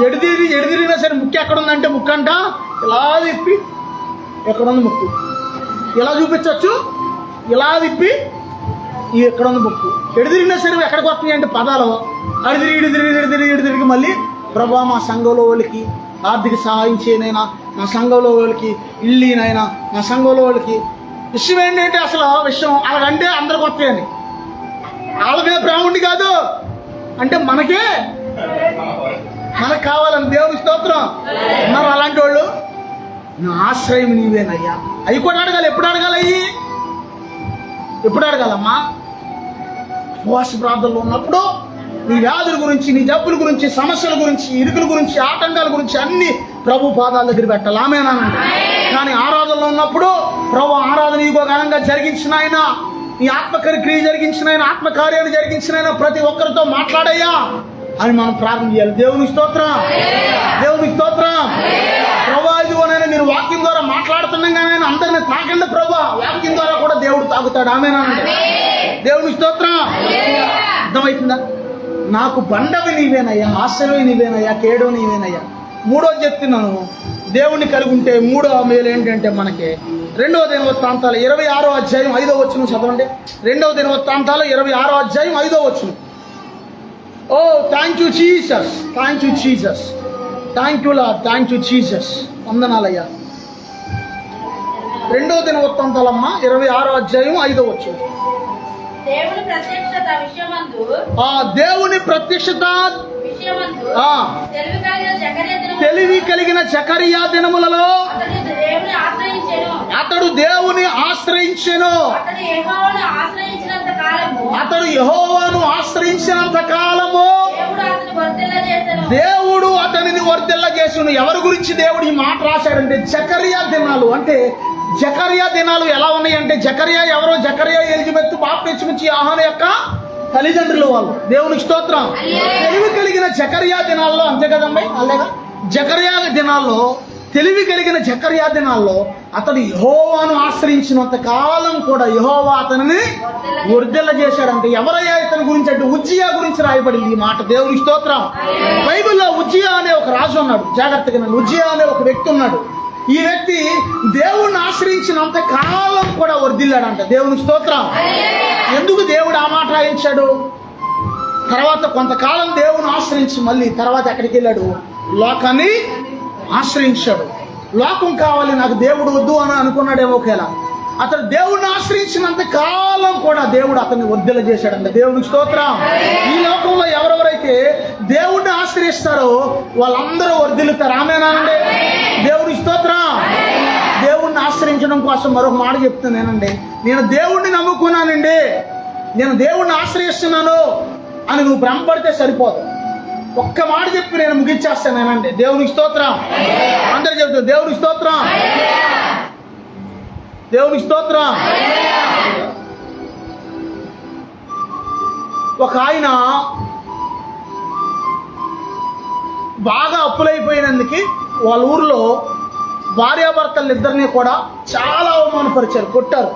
ఎడిదిరినా సరే ముక్కు ఎక్కడుందంటే ముక్కు అంట ఇలా తిప్పి ఎక్కడుంది ముక్కు ఇలా చూపించవచ్చు, ఇలా తిప్పి ఎక్కడుంది ముక్కు. ఎడిదిరినా సరే ఎక్కడికి వస్తున్నాయి అంటే పదాలు ఇడిదిరిగి మళ్ళీ ప్రభా మా సంఘంలో వాళ్ళకి ఆర్థిక సహాయం చేయనైనా, నా సంఘంలో వాళ్ళకి ఇల్లునైనా, నా సంఘంలో వాళ్ళకి. విషయం ఏంటంటే అసలు విషయం అలాగంటే అందరికి వస్తాయని, వాళ్ళ మీద ప్రేమ ఉండి కాదు, అంటే మనకు కావాలని. దేవుని స్తోత్రం. ఉన్నారు అలాంటి వాళ్ళు. నా ఆశ్రయం నీవేనయ్యా. అవి కూడా అడగాలి. ఎప్పుడు అడగాలి? అయ్యి ఎప్పుడు అడగాలమ్మా? ఉపవాస ప్రార్థనలో ఉన్నప్పుడు నీ వ్యాధుల గురించి, నీ జబ్బుల గురించి, సమస్యల గురించి, ఇరుకుల గురించి, ఆటంకాల గురించి అన్ని ప్రభు పాదాల దగ్గర పెట్టాలి. ఆమేనండి. కానీ ఆరాధనలో ఉన్నప్పుడు ప్రభు ఆరాధన ఇగో ఘనంగా జరిగించిన ఆయన, నీ ఆత్మక్రియ జరిగించిన ఆయన, ఆత్మకార్యాన్ని జరిగించిన ఆయన ప్రతి ఒక్కరితో మాట్లాడయ్యా అని మనం ప్రార్థన చేయాలి. దేవునికి స్తోత్రం. దేవునికి స్తోత్రం. ప్రభా ఇదిగోనైనా మీరు వాక్యం ద్వారా మాట్లాడుతున్నాగానే అందరినీ తాకండి ప్రభా. వాక్యం ద్వారా కూడా దేవుడు తాగుతాడు. ఆమేనండి. దేవునికి స్తోత్రం. అర్థమవుతుందా? నాకు బండవి నీవేనయ్యా, ఆశ్రయం నీవేనయ్యా, కేడో నీవేనయ్యా. మూడోది చెప్తున్నాను, దేవుణ్ణి కలిగి ఉంటే మూడో మేలు ఏంటంటే మనకి 2వ దినవృత్తాంతాలు 26వ అధ్యాయం 5వ వచనం చదవండి. 2వ దినవృత్తాంతాలు 26వ అధ్యాయం 5వ వచనం. Oh thank you Jesus, thank you Jesus, thank you Lord, thank you Jesus. వందనాలయ్యా. 2వ దినవృత్తాంతాలమ్మ 26వ అధ్యాయం 5వ వచనం. దేవుని ప్రత్యక్షత విషయమందు తెలివి కలిగిన జకరియా దినములలో అతడు దేవుని ఆశ్రయించెను. అతడు యెహోవాను ఆశ్రయించినంత కాలము దేవుడు అతనిని వర్ధిల్ల చేసెను. ఎవరి గురించి దేవుడు ఈ మాట రాశాడంటే జకరియా దినాలు. అంటే జకరియా దినాలు ఎలా ఉన్నాయంటే, జకరియా ఎవరో? జకరియా ఎలిజబెత్ బాప్తిస్మమిచ్చి యోహాను యొక్క తల్లిదండ్రులు వాళ్ళు. దేవునికి స్తోత్రం. తెలివి కలిగిన జకరియా దినాల్లో, అంతే కదమ్మాయి, అలాగా జకరియా దినాల్లో తెలివి కలిగిన జకర్యా దినాల్లో అతడు యెహోవాను ఆశ్రయించినంత కాలం కూడా యెహోవా అతనిని వర్ధిల్ల చేశాడంటే ఎవరయ్యా ఇతని గురించి అంటే ఉజ్జియా గురించి రాయబడింది ఈ మాట. దేవుని స్తోత్రం. బైబిల్లో ఉజ్జియా అనే ఒక రాజు ఉన్నాడు. జాగ్రత్తగా వినండి. ఉజ్జియా అనే ఒక వ్యక్తి ఉన్నాడు. ఈ వ్యక్తి దేవుణ్ణి ఆశ్రయించినంత కాలం కూడా వర్ధిల్లాడంట. దేవుని స్తోత్రం. ఎందుకు దేవుడు ఆ మాట రాయించాడు? తర్వాత కొంతకాలం దేవుని ఆశ్రయించి మళ్ళీ తర్వాత ఎక్కడికి వెళ్ళాడు? లోకాన్ని ఆశ్రయించాడు. లోకం కావాలి నాకు, దేవుడు వద్దు అని అనుకున్నాడేమో. ఒకేలా అతడు దేవుడిని ఆశ్రయించినంత కాలం కూడా దేవుడు అతన్ని వర్ధిల్ల చేశాడంట. దేవునికి స్తోత్రం. ఈ లోకంలో ఎవరెవరైతే దేవుడిని ఆశ్రయిస్తారో వాళ్ళందరూ వర్ధిల్లుతారు. ఆమేనండి. దేవునికి స్తోత్రం. దేవుడిని ఆశ్రయించడం కోసం మరొక మాట చెప్తున్నానండి. నేను దేవుడిని నమ్ముకున్నానండి, నేను దేవుడిని ఆశ్రయిస్తున్నాను అని నువ్వు భ్రమపడితే సరిపోదు. ఒక్క మాట చెప్పి నేను ముగించేస్తానండి. దేవునికి స్తోత్రం. అందరూ చెప్తారు దేవునికి స్తోత్రం, దేవునికి స్తోత్రం. ఒక ఆయన బాగా అప్పులైపోయినందుకు వాళ్ళ ఊర్లో భార్యాభర్తలు ఇద్దరిని కూడా చాలా అవమానపరిచారు, కొట్టారు.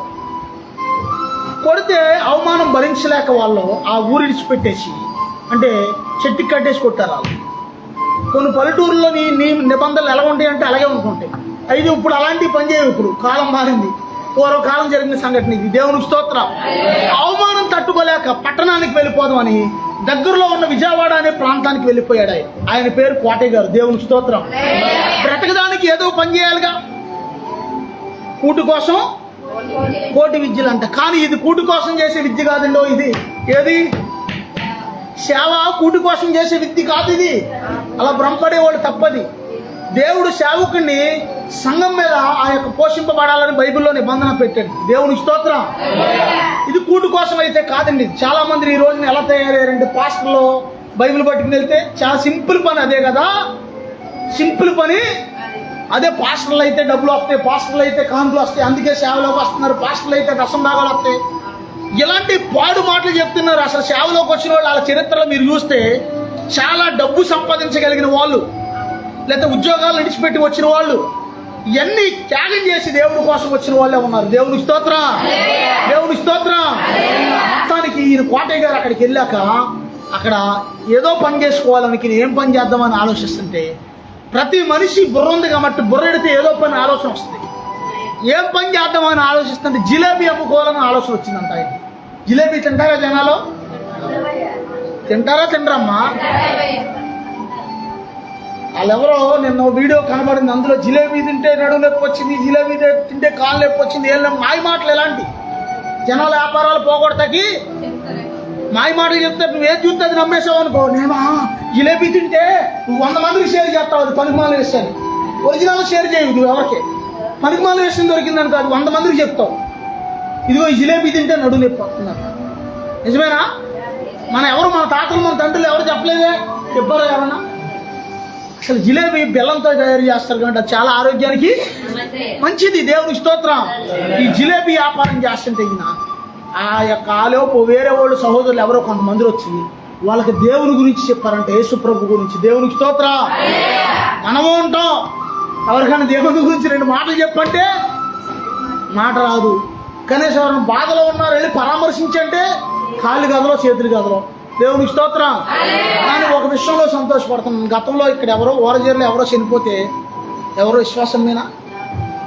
కొడితే అవమానం భరించలేక వాళ్ళు ఆ ఊరు విడిచిపెట్టేసి అంటే చెట్టుకి కట్టేసి కొట్టారు వాళ్ళు. కొన్ని పల్లెటూరులో నీ నిబంధనలు ఎలా ఉంటాయి అంటే అలాగే అనుకుంటాయి. అయితే ఇప్పుడు అలాంటివి పనిచేయవు. ఇప్పుడు కాలం మారింది. పూర్వకాలం జరిగిన సంఘటన ఇది. దేవునికి స్తోత్రం. అవమానం తట్టుకోలేక పట్టణానికి వెళ్ళిపోదామని దగ్గరలో ఉన్న విజయవాడ అనే ప్రాంతానికి వెళ్ళిపోయాడు ఆయన. ఆయన పేరు కోటయ్య గారు. దేవునికి స్తోత్రం. బ్రతకడానికి ఏదో పని చేయాలిగా. కూటు కోసం కోటి విద్యలు అంట. కానీ ఇది కూటు కోసం చేసే విద్య కాదండో. ఇది ఏది? సేవ కూటి కోసం చేసే విద్య కాదు ఇది. అలా భ్రమపడేవాళ్ళు తప్పది. దేవుడు సేవకుడిని సంఘం మీద ఆ యొక్క పోషింపబడాలని బైబిల్లో నిబంధన పెట్టాడు. దేవునికి స్తోత్రం. ఇది కూటు కోసం అయితే కాదండి. చాలా మంది ఈ రోజున ఎలా తయారయ్యారంటే పాస్టర్లో బైబిల్ పట్టుకుని వెళ్తే చాలా సింపుల్ పని అదే కదా. సింపుల్ పని అదే. పాస్టర్లు అయితే డబ్బులు వస్తాయి, పాస్టర్లు అయితే కానుకలు వస్తాయి, అందుకే సేవలోకి వస్తున్నారు. పాస్టర్లు అయితే రసం భాగాలు వస్తాయి. ఇలాంటి పాడు మాటలు చెప్తున్నారు. అసలు సేవలోకి వచ్చిన వాళ్ళు వాళ్ళ చరిత్రలో మీరు చూస్తే చాలా డబ్బు సంపాదించగలిగిన వాళ్ళు, లేదా ఉద్యోగాలు విడిచిపెట్టి వచ్చిన వాళ్ళు, ఇవన్నీ త్యాగం చేసి దేవుడి కోసం వచ్చిన వాళ్ళే ఉన్నారు. దేవునికి స్తోత్రం, దేవునికి స్తోత్రం. మొత్తానికి ఈయన కోటయ్య గారు అక్కడికి వెళ్ళాక అక్కడ ఏదో పని చేసుకోవాలని ఏం పని చేద్దామని ఆలోచిస్తుంటే ప్రతి మనిషి బుర్ర ఉంది కాబట్టి బుర్ర ఎడితే ఏదో పని ఆలోచన వస్తుంది. ఏం పని చేద్దామని ఆలోచిస్తుంటే జిలేబీ అమ్ముకోవాలని ఆలోచన వచ్చిందంట ఆయన. జిలేబీ తింటారా జనాలు? తింటారా? తినరమ్మా. వాళ్ళెవరో నిన్న వీడియో కనబడింది, అందులో జిలేబీ తింటే నడుము నొప్పి వచ్చింది, జిలేబీ తింటే కాళ్ళు నొప్పి వచ్చింది. ఏం మాయ మాటలు ఎలాంటి జనాల వ్యాపారాలు పోగొడతాకి మాయ మాటలు చెప్తే నువ్వేం చూస్తే అది నమ్మేసావు అనుకో. నేను జిలేబీ తింటే నువ్వు 100 మందికి షేర్ చేస్తావు, అది పనికిమాల వేస్తాను. ఒరిజినల్ షేర్ చేయవు నువ్వు ఎవరికి. పనికిమాల వేస్తుంది దొరికిందనుకో అది 100 మందికి చెప్తావు. ఇదిగో ఈ జిలేబీ తింటే నడుము నొప్పి వస్తున్నారు. నిజమేనా? మన తాతలు మన తండ్రులు ఎవరు చెప్పలేదే? చెప్పారా ఎవరన్నా? అసలు జిలేబీ బెల్లంతో తయారు చేస్తారు కాబట్టి అది చాలా ఆరోగ్యానికి మంచిది. దేవునికి స్తోత్రం. ఈ జిలేబీ వ్యాపారం చేస్తుంటే ఆ యొక్క ఆలోపు వేరే వాళ్ళు సహోదరులు ఎవరో కొంతమంది వచ్చి వాళ్ళకి దేవుని గురించి చెప్పారంటే, యేసు ప్రభు గురించి. దేవునికి స్తోత్రం. మనము ఉంటాం, ఎవరికైనా దేవుని గురించి 2 మాటలు చెప్పంటే మాట రాదు. కనీసం ఎవరైనా బాధలో ఉన్నారు వెళ్ళి పరామర్శించంటే కాళ్ళు గదలో చేతులు గదలో. దేవునికి స్తోత్రం. కానీ ఒక విషయంలో సంతోషపడుతున్నాను. గతంలో ఇక్కడ ఎవరో ఓరజేరులో ఎవరో చనిపోతే ఎవరో విశ్వాసం మీద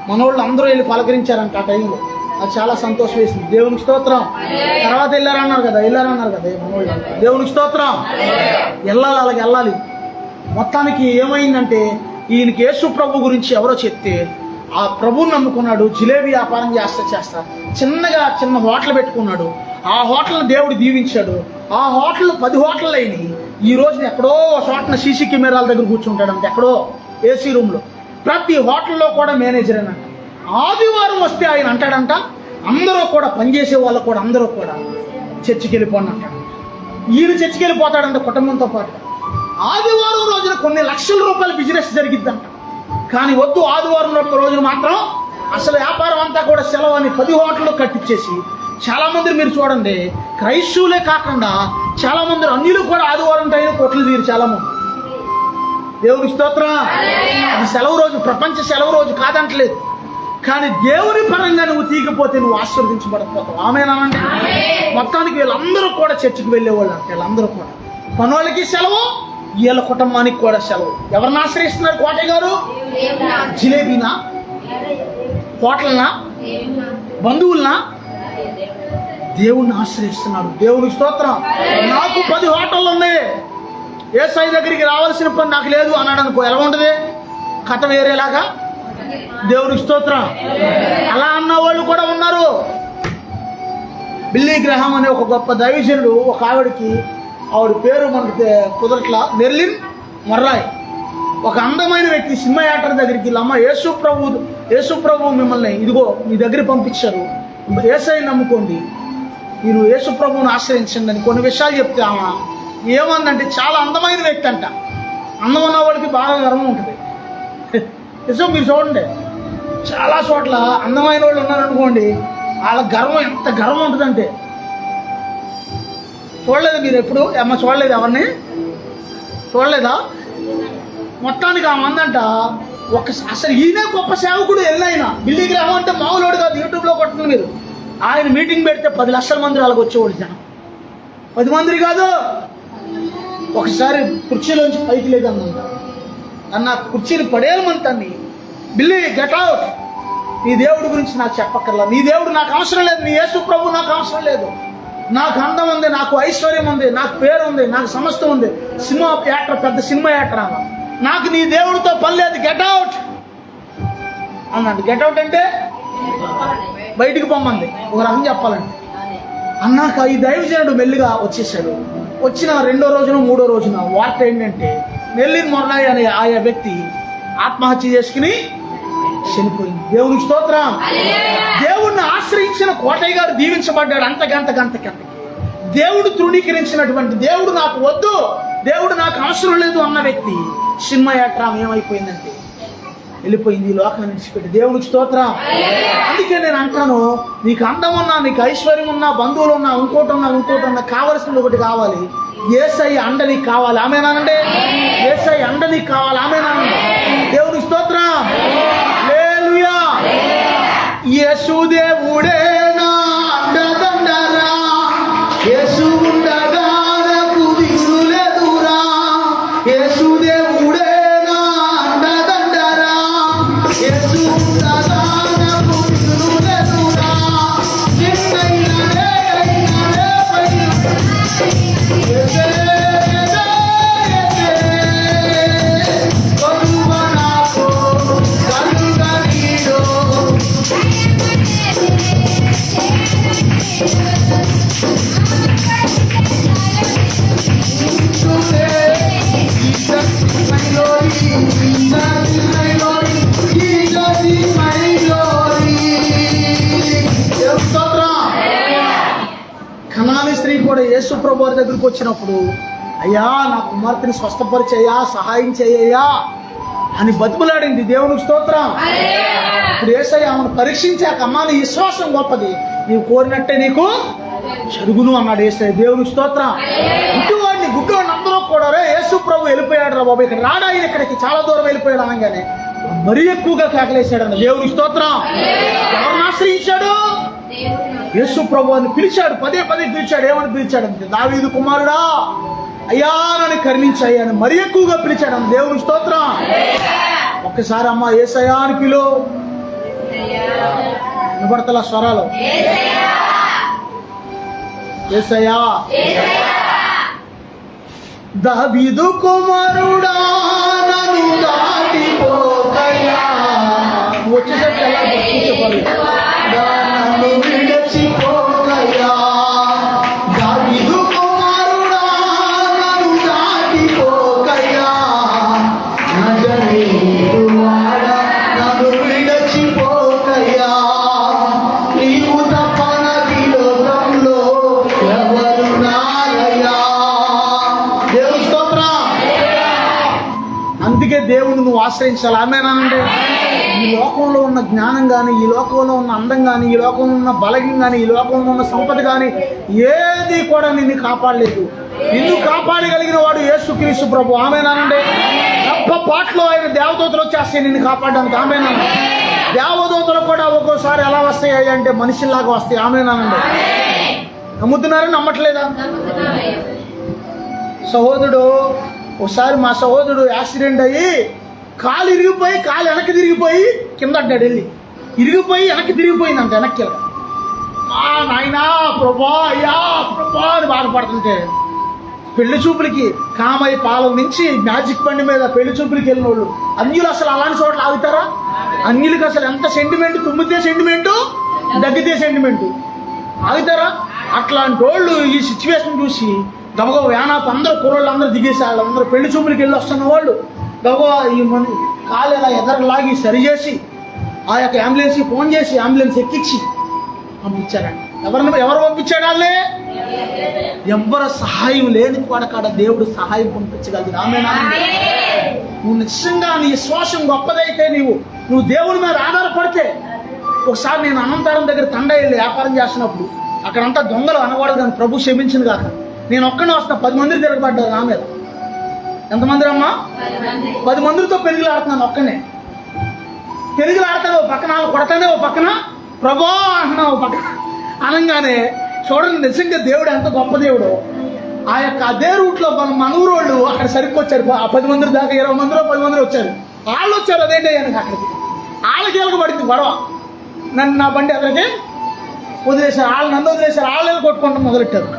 మనోళ్ళు అందరూ వెళ్ళి పలకరించారంట ఆ టైంలో. అది చాలా సంతోషం వేసింది. దేవునికి స్తోత్రం. తర్వాత వెళ్ళారన్నారు కదా మనోళ్ళు. దేవునికి స్తోత్రం. వెళ్ళాలి, అలాగే వెళ్ళాలి. మొత్తానికి ఏమైందంటే ఈయనకి యేసు ప్రభు గురించి ఎవరో చెప్తే ఆ ప్రభువుని నమ్ముకున్నాడు. జిలేబీ వ్యాపారం చేస్తా చిన్న హోటల్ పెట్టుకున్నాడు. ఆ హోటల్ని దేవుడు దీవించాడు. ఆ హోటల్ 10 హోటళ్ళు అయినాయి. ఈ రోజున ఎక్కడో చోటన సీసీ కెమెరాల దగ్గర కూర్చుంటాడు అంటే, ఎక్కడో ఏసీ రూమ్లో. ప్రతి హోటల్లో కూడా మేనేజర్ అని అంట. ఆదివారం వస్తే ఆయన అంటాడంట, అందరూ కూడా పనిచేసే వాళ్ళు కూడా అందరూ కూడా చర్చికి వెళ్ళిపోండి అంటాడు. ఈయన చర్చికి వెళ్ళిపోతాడంట కుటుంబంతో పాటు. ఆదివారం రోజున కొన్ని లక్షల రూపాయల బిజినెస్ జరిగిద్దంట. కానీ వద్దు, ఆదివారం రోజున మాత్రం అసలు వ్యాపారం అంతా కూడా సెలవు అని 10 హోటళ్ళు కట్టించేసి చాలా మంది మీరు చూడండి, క్రైస్తవులే కాకుండా చాలా మంది అన్యులు కూడా ఆదివారం టైం కొట్లు తీరు చాలా మంది. దేవుని స్తోత్రం. అది సెలవు రోజు, ప్రపంచ సెలవు రోజు కాదంటలేదు, కానీ దేవుని పరంగా నువ్వు తీయకపోతే నువ్వు ఆశీర్వదించబడకపోతావు. ఆమేనండి. మొత్తానికి వీళ్ళందరూ కూడా చర్చికి వెళ్ళేవాళ్ళు అంటే వీళ్ళందరూ కూడా పనులకి సెలవు, వీళ్ళ కుటుంబానికి కూడా సెలవు. ఎవరిని ఆశ్రయిస్తున్నారు కోటయ్య గారు? జిలేబీనా, హోటల్నా, బంధువులనా? దేవుణ్ణి ఆశ్రయిస్తున్నాడు. దేవునికి స్తోత్రం. నాకు 10 హోటళ్ళు ఉన్నాయి, యేసయ్య దగ్గరికి రావాల్సిన పని నాకు లేదు అన్నాడు అనుకో, ఎలా ఉంటుంది కథ? వేరేలాగా. దేవునికి స్తోత్రం. అలా అన్న వాళ్ళు కూడా ఉన్నారు. బిల్లీ గ్రహాం అనే ఒక గొప్ప దైవజనుడు, ఒక ఆవిడ పేరు మనకి కుదరట్లా, మెర్లిన్ మొర్రాయ్, ఒక అందమైన వ్యక్తి సినిమా యాక్టర్ దగ్గరికి వెళ్ళి, అమ్మ యేసు ప్రభు మిమ్మల్ని ఇదిగో మీ దగ్గర పంపించారు, యేసయ్యని నమ్ముకోండి, మీరు యేసు ప్రభువుని ఆశ్రయించండి అని కొన్ని విషయాలు చెప్తే ఆమె ఏమందంటే, చాలా అందమైన వ్యక్తి అంట. అందం ఉన్న వాడికి బాగా గర్వం ఉంటుంది. నిజం, మీరు చూడండి, చాలా చోట్ల అందమైన వాళ్ళు ఉన్నారనుకోండి, వాళ్ళ గర్వం ఎంత గర్వం ఉంటుందంటే, చూడలేదు మీరు ఎప్పుడు? అమ్మ చూడలేదు, ఎవరిని చూడలేదా? మొత్తానికి ఆ మందంట అసలు ఈయన గొప్ప సేవకుడు. ఎల్లైనా బిల్లీ గ్రహం అంటే మామూలుడు కాదు. యూట్యూబ్లో కొట్టుకుని మీరు ఆయన మీటింగ్ పెడితే 10 లక్షల మంది వాళ్ళకి వచ్చేవాళ్ళు జనం. 10 మంది కాదు. ఒకసారి కుర్చీలోంచి పైకి లేదన్నంత, అన్న కుర్చీని పడేయమంటాన్ని, బిల్లీ గెట్ అవుట్, నీ దేవుడి గురించి నాకు చెప్పక్కర్లా, నీ దేవుడు నాకు అవసరం లేదు, నీ యేసు ప్రభు నాకు అవసరం లేదు, నాకు అందం ఉంది, నాకు ఐశ్వర్యం ఉంది, నాకు పేరు ఉంది, నాకు సమస్తం ఉంది, సినిమా యాక్టర్, పెద్ద సినిమా యాక్టర్ అన్న, నాకు నీ దేవుడితో పని లేదు, గెట్ అవుట్ అన్నాడు. గెట్ అవుట్ అంటే బయటికి పొమ్మంది, ఒక రకం చెప్పాలంటే. అన్నాక ఈ దైవజనుడు మెల్లిగా వచ్చేసాడు. వచ్చిన 2వ రోజున 3వ రోజున వార్త ఏంటంటే, మెర్లిన్ మొర్రాయ్ అనే ఆయా వ్యక్తి ఆత్మహత్య చేసుకుని చనిపోయింది. దేవునికి స్తోత్రం. దేవుణ్ణి ఆశ్రయించిన కోటయ్య గారు దీవించబడ్డాడు. అంతకంతకి దేవుడు తృణీకరించినటువంటి, దేవుడు నాకు వద్దు, దేవుడు నాకు అవసరం లేదు అన్న వ్యక్తి సినిమా యాత్ర ఏమైపోయిందంటే వెళ్ళిపోయింది, ఈ లోకాన్ని విడిచిపెట్టి. దేవునికి స్తోత్రం. అందుకే నేను అంటాను, నీకు అందం ఉన్నా, నీకు ఐశ్వర్యం ఉన్నా, బంధువులు ఉన్నా, ఇంకోటి ఉన్నా, కావలసింది ఒకటి కావాలి, యేసయ్య అండ నీకు కావాలి. ఆమేనండి. యేసయ్య అండ నీకు కావాలి. ఆమేనండి. దేవునికి స్తోత్రం. హల్లెలూయా. యేసుదేవుడే నా అండదండరా, యేసు ఉండగా నాకు దిగులేదురా, యేసుదేవుడే నా అండదండరా, యేసు ఉండగా నాకు దిగులేదురా, కనాని స్త్రీ కూడా యేసు ప్రభు వారి దగ్గరికి వచ్చినప్పుడు, అయ్యా నా కుమార్తెని స్వస్థపరిచయ్యా, సహాయం చేయయ్యా అని బతిమలాడింది. దేవునికి స్తోత్రం. ఇప్పుడు యేసయ్య ఆమెను పరీక్షించాక, అమ్మా నీ విశ్వాసం గొప్పది, నీవు కోరినట్టే నీకు జరుగును అన్నాడు యేసయ్య. దేవునికి స్తోత్రం. గుడ్డివాడిని అందరూ కూడా, రే యేసు ప్రభు వెళ్ళిపోయాడు రా బాబు, ఇక్కడ రాడా, ఇక్కడికి చాలా దూరం వెళ్ళిపోయాడు అనగానే మరీ ఎక్కువగా కేకలేశాడు అన్న. దేవునికి స్తోత్రం. ఎవరిని ఆశ్రయించాడు? యేసు ప్రభువుని పిలిచాడు, పదే పిలిచాడు. ఏమని పిలిచాడంటే, దావీదు కుమారుడా అయ్యా నన్ను కరుణించయ్యా అని మరీ ఎక్కువగా పిలిచాడు అన్న. దేవుని స్తోత్రం. ఒక్కసారి అమ్మ యేసయ్యా అని పిలు. వినపడతల స్వరాలు, యేసయ్యా. దావీదు కుమారుడా నన్ను దాటిపోకయ్యా, వచ్చేసరికి ఎలా చెప్పాలి, నన్ను విడిచిపోకయ్యా, దావీదు కుమారుడా నన్ను దాటిపోకయ్యా, నజరేతు వాడా నన్ను విడిచిపోకయ్యా, నీవు తప్ప నది లోకంలో ఎవరున్నారయ్యా. దేవుని స్తోత్రం. అందుకే దేవుని నువ్వు ఆశ్రయించాలి. ఆమేనండి. ఈ లోకంలో ఉన్న జ్ఞానం కానీ, ఈ లోకంలో ఉన్న అందం కానీ, ఈ లోకంలో ఉన్న బలగం కానీ, ఈ లోకంలో ఉన్న సంపద కానీ ఏది కూడా నిన్ను కాపాడలేదు. నిన్ను కాపాడగలిగిన వాడు యేసుక్రీస్తు ప్రభు. ఆమేనండి. గొప్ప పాటలో ఆయన దేవదూతలు వచ్చేస్తాయి నిన్ను కాపాడడానికి. ఆమేనండి. దేవదూతలు కూడా ఒక్కోసారి ఎలా వస్తాయి అంటే మనిషిలాగా వస్తాయి. ఆమేనండి. నమ్ముతున్నారా? నమ్మట్లేదా? సహోదరుడు, ఒకసారి మా సహోదరుడు యాక్సిడెంట్ అయ్యి కాలు ఇరిగిపోయి, కాలు వెనక్కి తిరిగిపోయి కింద అడ్డాడు. వెళ్ళి ఇరిగిపోయి వెనక్కి తిరిగిపోయిందంట. వెనక్కి మా నాయనా ప్రభా, అయ్యా ప్రభా అని బాధపడుతుంటే పెళ్లి చూపులకి కామయ్య పాలెం నుంచి మ్యాజిక్ బండి మీద పెళ్లి చూపులకి వెళ్ళిన వాళ్ళు అన్యులు అసలు అలాంటి చోట్ల ఆగుతారా? అన్యులకి అసలు ఎంత సెంటిమెంట్, తుమ్మితే సెంటిమెంటు, దగ్గితే సెంటిమెంటు, ఆగుతారా? అట్లాంటి వాళ్ళు ఈ సిచ్యువేషన్ చూసి గబగబ వేనాపు అందరూ కుర్రోళ్ళు అందరూ దిగేసి వాళ్ళందరూ పెళ్లి చూపులకి వెళ్ళి వస్తున్న వాళ్ళు గబగబా ఈ మంది కాలు ఇలా ఎదరలాగి సరిచేసి ఆ యొక్క అంబులెన్స్కి ఫోన్ చేసి అంబులెన్స్ ఎక్కించి పంపించారండి. ఎవరు పంపించాడు? వాళ్ళే. ఎవరి సహాయం లేని కాడ దేవుడు సహాయం పంపించగలదు. ఆమేనా? నువ్వు నిజంగా నీ విశ్వాసం గొప్పదైతే, నువ్వు దేవుడి మీద ఆధారపడితే. ఒకసారి నేను అనంతరం దగ్గర తండ వెళ్ళి వ్యాపారం చేస్తున్నప్పుడు అక్కడంతా దొంగలు అనకూడదు కానీ ప్రభు క్షమించింది కాక నేను ఒక్కనే వస్తున్నా. 10 మంది తిరగబడ్డారు నా మీద. ఎంతమంది అమ్మా? 10 మందితో పెరుగులాడుతున్నాను. ఒక్కనే పెరుగులాడతాను. ఓ పక్కన కొడతానే, ఓ పక్కన ప్రభా అంటున్నా, ఓ పక్కన అనగానే చూడండి నిజంగా దేవుడు ఎంత గొప్ప దేవుడు. ఆ యొక్క అదే రూట్లో మన ఊరు వాళ్ళు అక్కడ సరిగ్గా వచ్చారు. ఆ 10 మంది దాకా 20 మందిలో 10 మంది వచ్చారు. వాళ్ళు వచ్చారు అదేంటి అక్కడికి. వాళ్ళకి ఎలగబడింది గొడవ. నన్ను నా బండి ఎదురుకి వదిలేశారు. వాళ్ళు నన్ను వదిలేశారు. వాళ్ళు కొట్టుకుంటాం మొదలెట్టారు.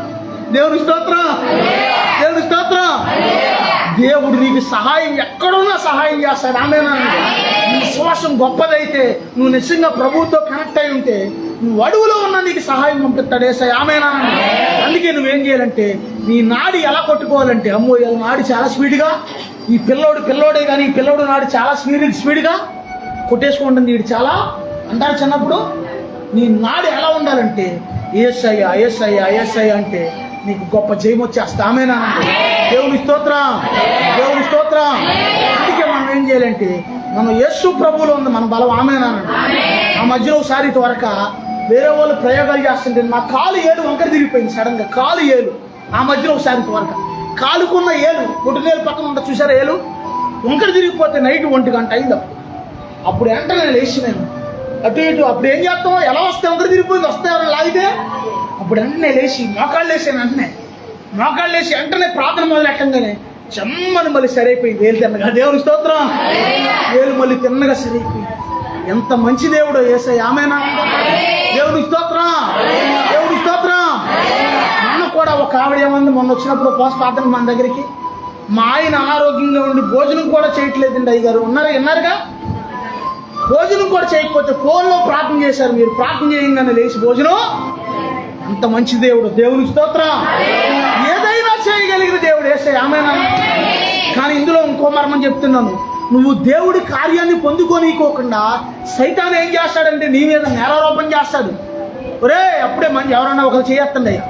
దేవుని స్తోత్రం, దేవుని స్తోత్రం. దేవుడు నీకు సహాయం ఎక్కడున్నా సహాయం చేస్తాడు. ఆమేనా? నీ విశ్వాసం గొప్పదైతే, నువ్వు నిజంగా ప్రభువుతో కనెక్ట్ అయి ఉంటే, నువ్వు అడుగులో ఉన్నా నీకు సహాయం పంపిస్తాడు యేసయ్య. ఆమేనా? అందుకే నువ్వేం చేయాలంటే, నీ నాడి ఎలా కొట్టుకోవాలంటే, అమ్మో ఈ నాడి చాలా స్పీడ్గా, ఈ పిల్లోడే కానీ ఈ పిల్లోడు నాడి చాలా స్పీడ్గా కొట్టేసుకుంటుంది. వీడు చాలా అంటారు చిన్నప్పుడు. నీ నాడి ఎలా ఉండాలంటే యేసయ్య యేసయ్య యేసయ్య అంటే నీకు గొప్ప జయం వచ్చేస్తా. ఆమేనా? దేవుని స్తోత్రం, దేవుని స్తోత్రం. అందుకే మనం ఏం చేయాలంటే, మనం యేసు ప్రభువులో ఉంది మన బలం. ఆమేనా? ఆ మధ్యలో ఒకసారి త్వరక వేరే వాళ్ళు ప్రయోగాలు చేస్తుంటే నా కాలు ఏలు వంకర తిరిగిపోయింది. సడన్గా కాలు ఏలు ఆ మధ్యలో ఒకసారి త్వరక కాలుకున్న ఏలు ఒడ్డునేలు పక్కన ఉంటుంది చూసారా, ఏలు వంకర తిరిగిపోతే నైట్ 1 గంట అయింది. అప్పుడు వెంటనే లేచి నేను అటు ఇటు అప్పుడు ఏం చేస్తామో, ఎలా వస్తే వంకర తిరిగిపోయింది, వస్తే ఎవరైనా లాగితే అప్పుడు వెంటనే లేచి మోకాళ్ళు వేసి వెంటనే ప్రార్థన మొదలెట్టంగానే చెమ్మని మళ్ళీ సరైపోయింది. ఏలు తిన్నగా. దేవుని స్తోత్రం. ఏలు మళ్ళీ తిన్నగా సరైపోయింది. ఎంత మంచి దేవుడు యేసయ్య. ఆమేనా? దేవుని స్తోత్రం, దేవుని స్తోత్రం. మొన్న కూడా ఒక ఆవిడ ఏమంది, మొన్న వచ్చినప్పుడు ఉపవాస ప్రార్థన మన దగ్గరికి, మా ఆయన అనారోగ్యంగా ఉండి భోజనం కూడా చేయట్లేదండి. అయ్యగారు విన్నారుగా, భోజనం కూడా చేయకపోతే ఫోన్లో ప్రార్థన చేశారు. మీరు ప్రార్థన చేయంగానే లేచి భోజనం. అంత మంచి దేవుడు. దేవుని స్తోత్రం. ఏదైనా చేయగలిగిన దేవుడు యేసయ్య. ఆమేనా? కానీ ఇందులో ఇంకో మర్మం చెప్తున్నాను. నువ్వు దేవుడి కార్యాన్ని పొందుకోనీకోకుండా సైతాన్ ఏం చేస్తాడంటే నీ మీద నేరారోపణ చేస్తాడు. ఒరే అప్పుడే మంచి ఎవరన్నా ఒకరు చేయొద్దండి అయ్యా,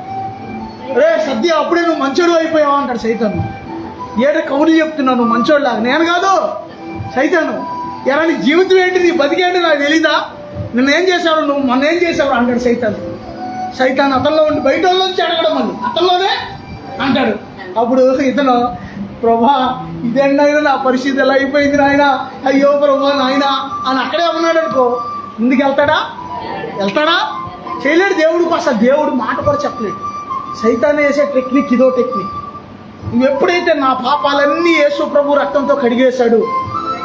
ఒరే సద్య అప్పుడే నువ్వు మంచోడు అయిపోయావు అంటాడు సైతాను. ఏడు కవులు చెప్తున్నావు నువ్వు మంచోడులాగా. నేను కాదు, సైతాను. ఎలా నీ జీవితం ఏంటి, నీ బతికేంటి నాకు తెలీదా, నిన్నేం చేశావు, నువ్వు మొన్న ఏం చేశావు అంటాడు సైతాను. సైతాన్ అతనిలో ఉండి బయట వాళ్ళలోంచి అడగడం మళ్ళీ అతనిలోనే అంటాడు. అప్పుడు ఇతను ప్రభా ఇదేంటైనా నా పరిస్థితి ఎలా అయిపోయింది నాయన, అయ్యో ప్రభా నాయన అని అక్కడే ఉన్నాడు అనుకో, ముందుకు వెళ్తాడా? చేయలేడు. దేవుడికి అసలు దేవుడు మాట కూడా చెప్పలేడు. సైతాన్ వేసే టెక్నిక్ ఇదో టెక్నిక్. నువ్వు ఎప్పుడైతే నా పాపాలన్నీ యేసు ప్రభు రక్తంతో కడిగేశాడు,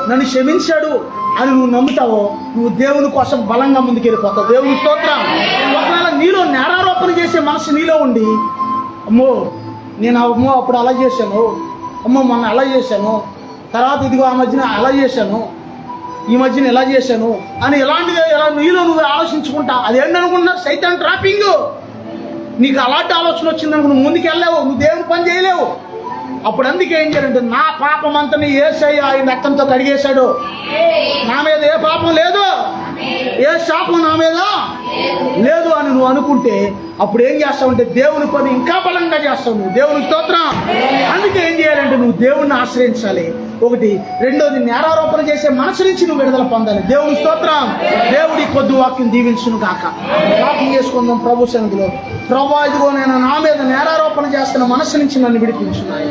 నన్ను క్షమించాడు అని నువ్వు నమ్ముతావో, నువ్వు దేవుని కోసం బలంగా ముందుకెళ్ళిపోతావు. దేవుని స్తోత్రం. ఒకవేళ నీలో నేరారోపణ చేసే మనసు నీలో ఉండి, అమ్మో నేను అప్పుడు అలా చేశాను, అమ్మో మొన్న అలా చేశాను, తర్వాత ఇదిగో ఆ మధ్యన అలా చేశాను, ఈ మధ్యన ఎలా చేశాను అని ఇలాంటిది ఎలా నీలో నువ్వు ఆలోచించుకుంటా. అదేంటనుకుంటున్నారు, సైతాన్ ట్రాపింగ్. నీకు అలాంటి ఆలోచన వచ్చిందనుకో నువ్వు ముందుకు వెళ్ళలేవు, నువ్వు దేవుని పని చేయలేవు. అప్పుడు అందుకే ఏం చేయాలంటే, నా పాపం అంతని యేసయ్య ఆయన రక్తంతో కడిగేశాడు, నా మీద ఏ పాపం లేదు, ఏ శాపం నా మీద లేదు అని నువ్వు అనుకుంటే అప్పుడు ఏం చేస్తావు అంటే దేవుని పని ఇంకా బలంగా చేస్తావు నువ్వు. దేవుని స్తోత్రం. అందుకే ఏం చేయాలంటే నువ్వు దేవుణ్ణి ఆశ్రయించాలి. ఒకటి. రెండోది, నేరారోపణ చేసే మనసు నుంచి నువ్వు విడుదల పొందాలి. దేవుని స్తోత్రం. దేవుడి కొద్ది వాక్యం దీవించును కాక. ప్రార్థన చేసుకుందాం ప్రభు సన్నిధిలో. ప్రభా, ఇదిగో నేను నా మీద నేరారోపణ చేస్తున్న మనసు నుంచి నన్ను విడిపించున్నాయి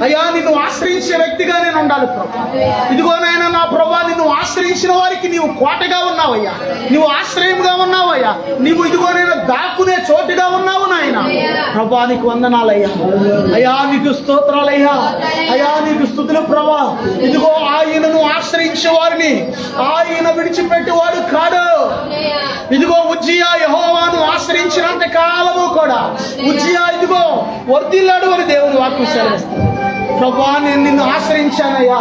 అయ్యా. నిన్ను ఆశ్రయించే వ్యక్తిగా నేను ఉండాలి ప్రభా. ఇదిగోనైనా నా ప్రభా, నిన్ను ఆశ్రయించిన వారికి నీవు కోటగా ఉన్నావయ్యా, నీవు ఆశ్రయంగా ఉన్నావయ్యా, నీవు ఇదిగోనైనా దాక్కునే చోటుగా ఉన్నావు నాయన. ప్రభా నీకు వందనాలయ్యా. అయ్యా నీకు స్తోత్రాలయ్యా. అయ్యా నీకు స్తుతులు ప్రభా. ఇదిగో ఆయనను ఆశ్రయించే వారిని ఆయన విడిచిపెట్టేవాడు కాడు. ఇదిగో ఉజ్జియా యెహోవాను ఆశ్రయించినంత కాలము కూడా ఉజ్జియా ఇదిగో వర్ధిల్లాడు అని దేవుని వాక్యం సెలవిస్తుంది. ప్రభా నేను నిన్ను ఆశ్రయించానయ్యా.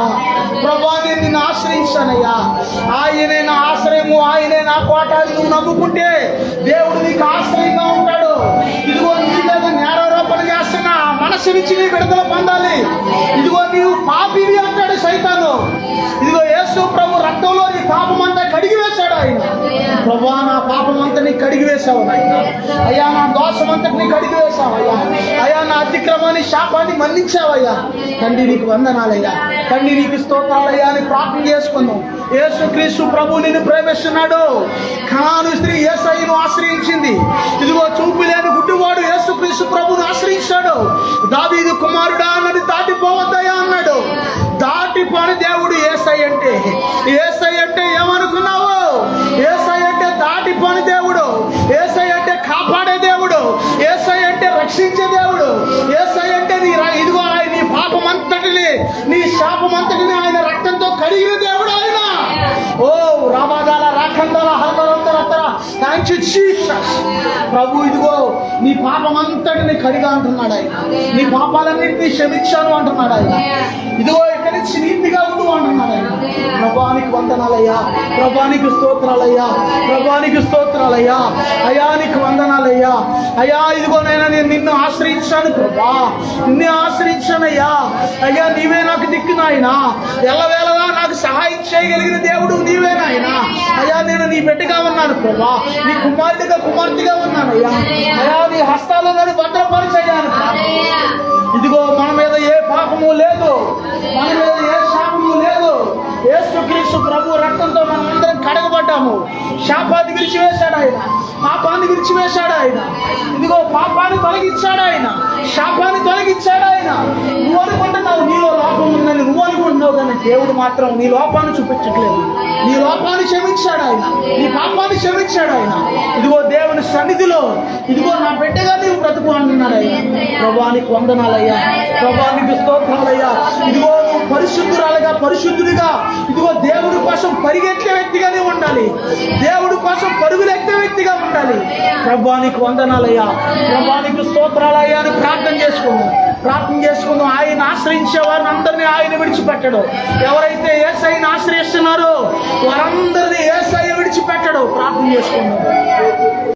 ప్రభా నేను నిన్ను ఆశ్రయించానయ్యా. ఆయనే నా ఆశ్రయము, ఆయనే నా కోట. నువ్వు నమ్ముకుంటే దేవుడు నీకు ఆశ్రయంగా ఉంటాడు. ఇదిగో నీ మీద నేరారోపణ చేస్తున్న ఆ మనసు నుంచి నీ విడుదల పొందాలి. ఇదిగో నీవు పాపివి అంటాడు సైతాను. ఇదిగో యేసు ప్రభు రక్తంలో నీ పాపమంతా కడిగి వేశాడు ఆయన. ప్రభా నా పాపమంతా నీ కడిగి వేశావు నాయన. అయ్యా నా దోషమంతా నీ కడిగి వేశావయ్యా. అయ్యా నా అతిక్రమాన్ని శాపాన్ని మన్నించావయ్యా. తండ్రి నీకు వందనాలయ్యా. తండ్రి నీకు స్తోత్రాలయ్యా అని ప్రార్థన చేసుకుందాం. యేసుక్రీస్తు ప్రభు నిన్ను ప్రేమిస్తున్నాడు. కనాను స్త్రీ యేసయ్యను ఆశ్రయించింది. ఇదిగో చూపు లేని గుడ్డివాడు యేసుక్రీస్తు ప్రభుని ఆశ్రయించాడు. దావీదు కుమారుడా అన్నది దాటిపోవద్దయ్యా అన్నాడు. దాటిపోని దేవుడు యేసయ్య అంటే. యేసయ్య అంటే ఏమనుకున్నావు? యేసయ్య అంటే దాటిపోని దేవుడు. యేసయ్య అంటే కాపాడే దేవుడు. యేసయ్య అంటే రక్షించే దేవుడు. యేసయ్య అంటే ఇదిగో ఆయన నీ పాపమంతటిని, నీ శాపమంతటిని ఆయన రక్తంతో కడిగిన దేవుడు ఆయన. ఓ రామాదాల రాఖందాల హరదరంతర థ్యాంక్ యూ జీసస్. ప్రభు ఇదిగో నీ పాపమంతటిని కడిగా అంటున్నాడు ఆయన. నీ పాపాలన్నింటినీ క్షమించాను అంటున్నాడు ఆయన. ఇదిగో ఇక్కడి నుంచి నీతిగా ఉండు అంటున్నాడు ఆయన. ప్రభానికి వందనాలయ్యా. ప్రభానికి స్తోత్రాలయ్యా. ప్రభానికి స్తోత్రాలయ్యా. అయ్యా నీకు వందనాలయ్యా. అయ్యా ఇదిగోనైనా నేను నిన్ను ఆశ్రయించాను ప్రభా. నిన్ను ఆశ్రయించానయ్యా. అయ్యా నీవే నాకు దిక్కు నాయనా. ఎల్లవేళలా నాకు సహాయం చేయగలిగిన దేవుడు నీవే నాయనా. అయ్యా నేను నీ బిడ్డగా ఉన్నాను ప్రభా. నీ కుమార్తెగా ఉన్నానయ్యా. అయ్యా నీ హస్తాల్లో నన్ను భద్రపరిచయ్యాను. ఇదిగో మన మీద ఏ పాపము లేదు, మన మీద ఏ శాపము లేదు. యేసుక్రీస్తు ప్రభు రక్తంతో మనం అందరం కడగబడ్డాము. శాపాన్ని విడిచివేశాడు ఆయన. పాపాన్ని విడిచివేశాడు ఆయన. ఇదిగో పాపాన్ని తొలగించాడు ఆయన. శాపాన్ని తొలగించాడు ఆయన. నువ్వు అనుకుంటున్నావు నీలో లోపం ఉందని నువ్వు అనుకుంటున్నావు, కానీ దేవుడు మాత్రం నీ లోపాన్ని చూపించట్లేదు. నీ లోపాన్ని క్షమించాడు ఆయన. నీ పాపాన్ని క్షమించాడు ఆయన. ఇదిగో దేవుని సన్నిధిలో ఇదిగో నా బిడ్డగా నీవు బ్రతుకు అంటున్నాడు ఆయన. ప్రభానికి వందనాలయ్యా. ప్రభానికి స్తోత్రాలయ్యా. ఇదిగో నువ్వు పరిశుద్ధుడిగా ఇదిగో దేవుడి కోసం పరిగెత్తే వ్యక్తిగానే ఉండాలి. దేవుడి కోసం పరుగులెత్తే వ్యక్తిగా ఉండాలి. ప్రభానికి వందనాలయ్యా. ప్రభానికి స్తోత్రాలయ్యా అని ప్రార్థన చేసుకుందాం. ఆయన ఆశ్రయించే వారిని అందరినీ ఆయన విడిచిపెట్టడు. ఎవరైతే యేసయ్యను ఆశ్రయిస్తున్నారో వారందరినీ యేసయ్య విడిచిపెట్టడు. ప్రార్థన చేసుకుందాం.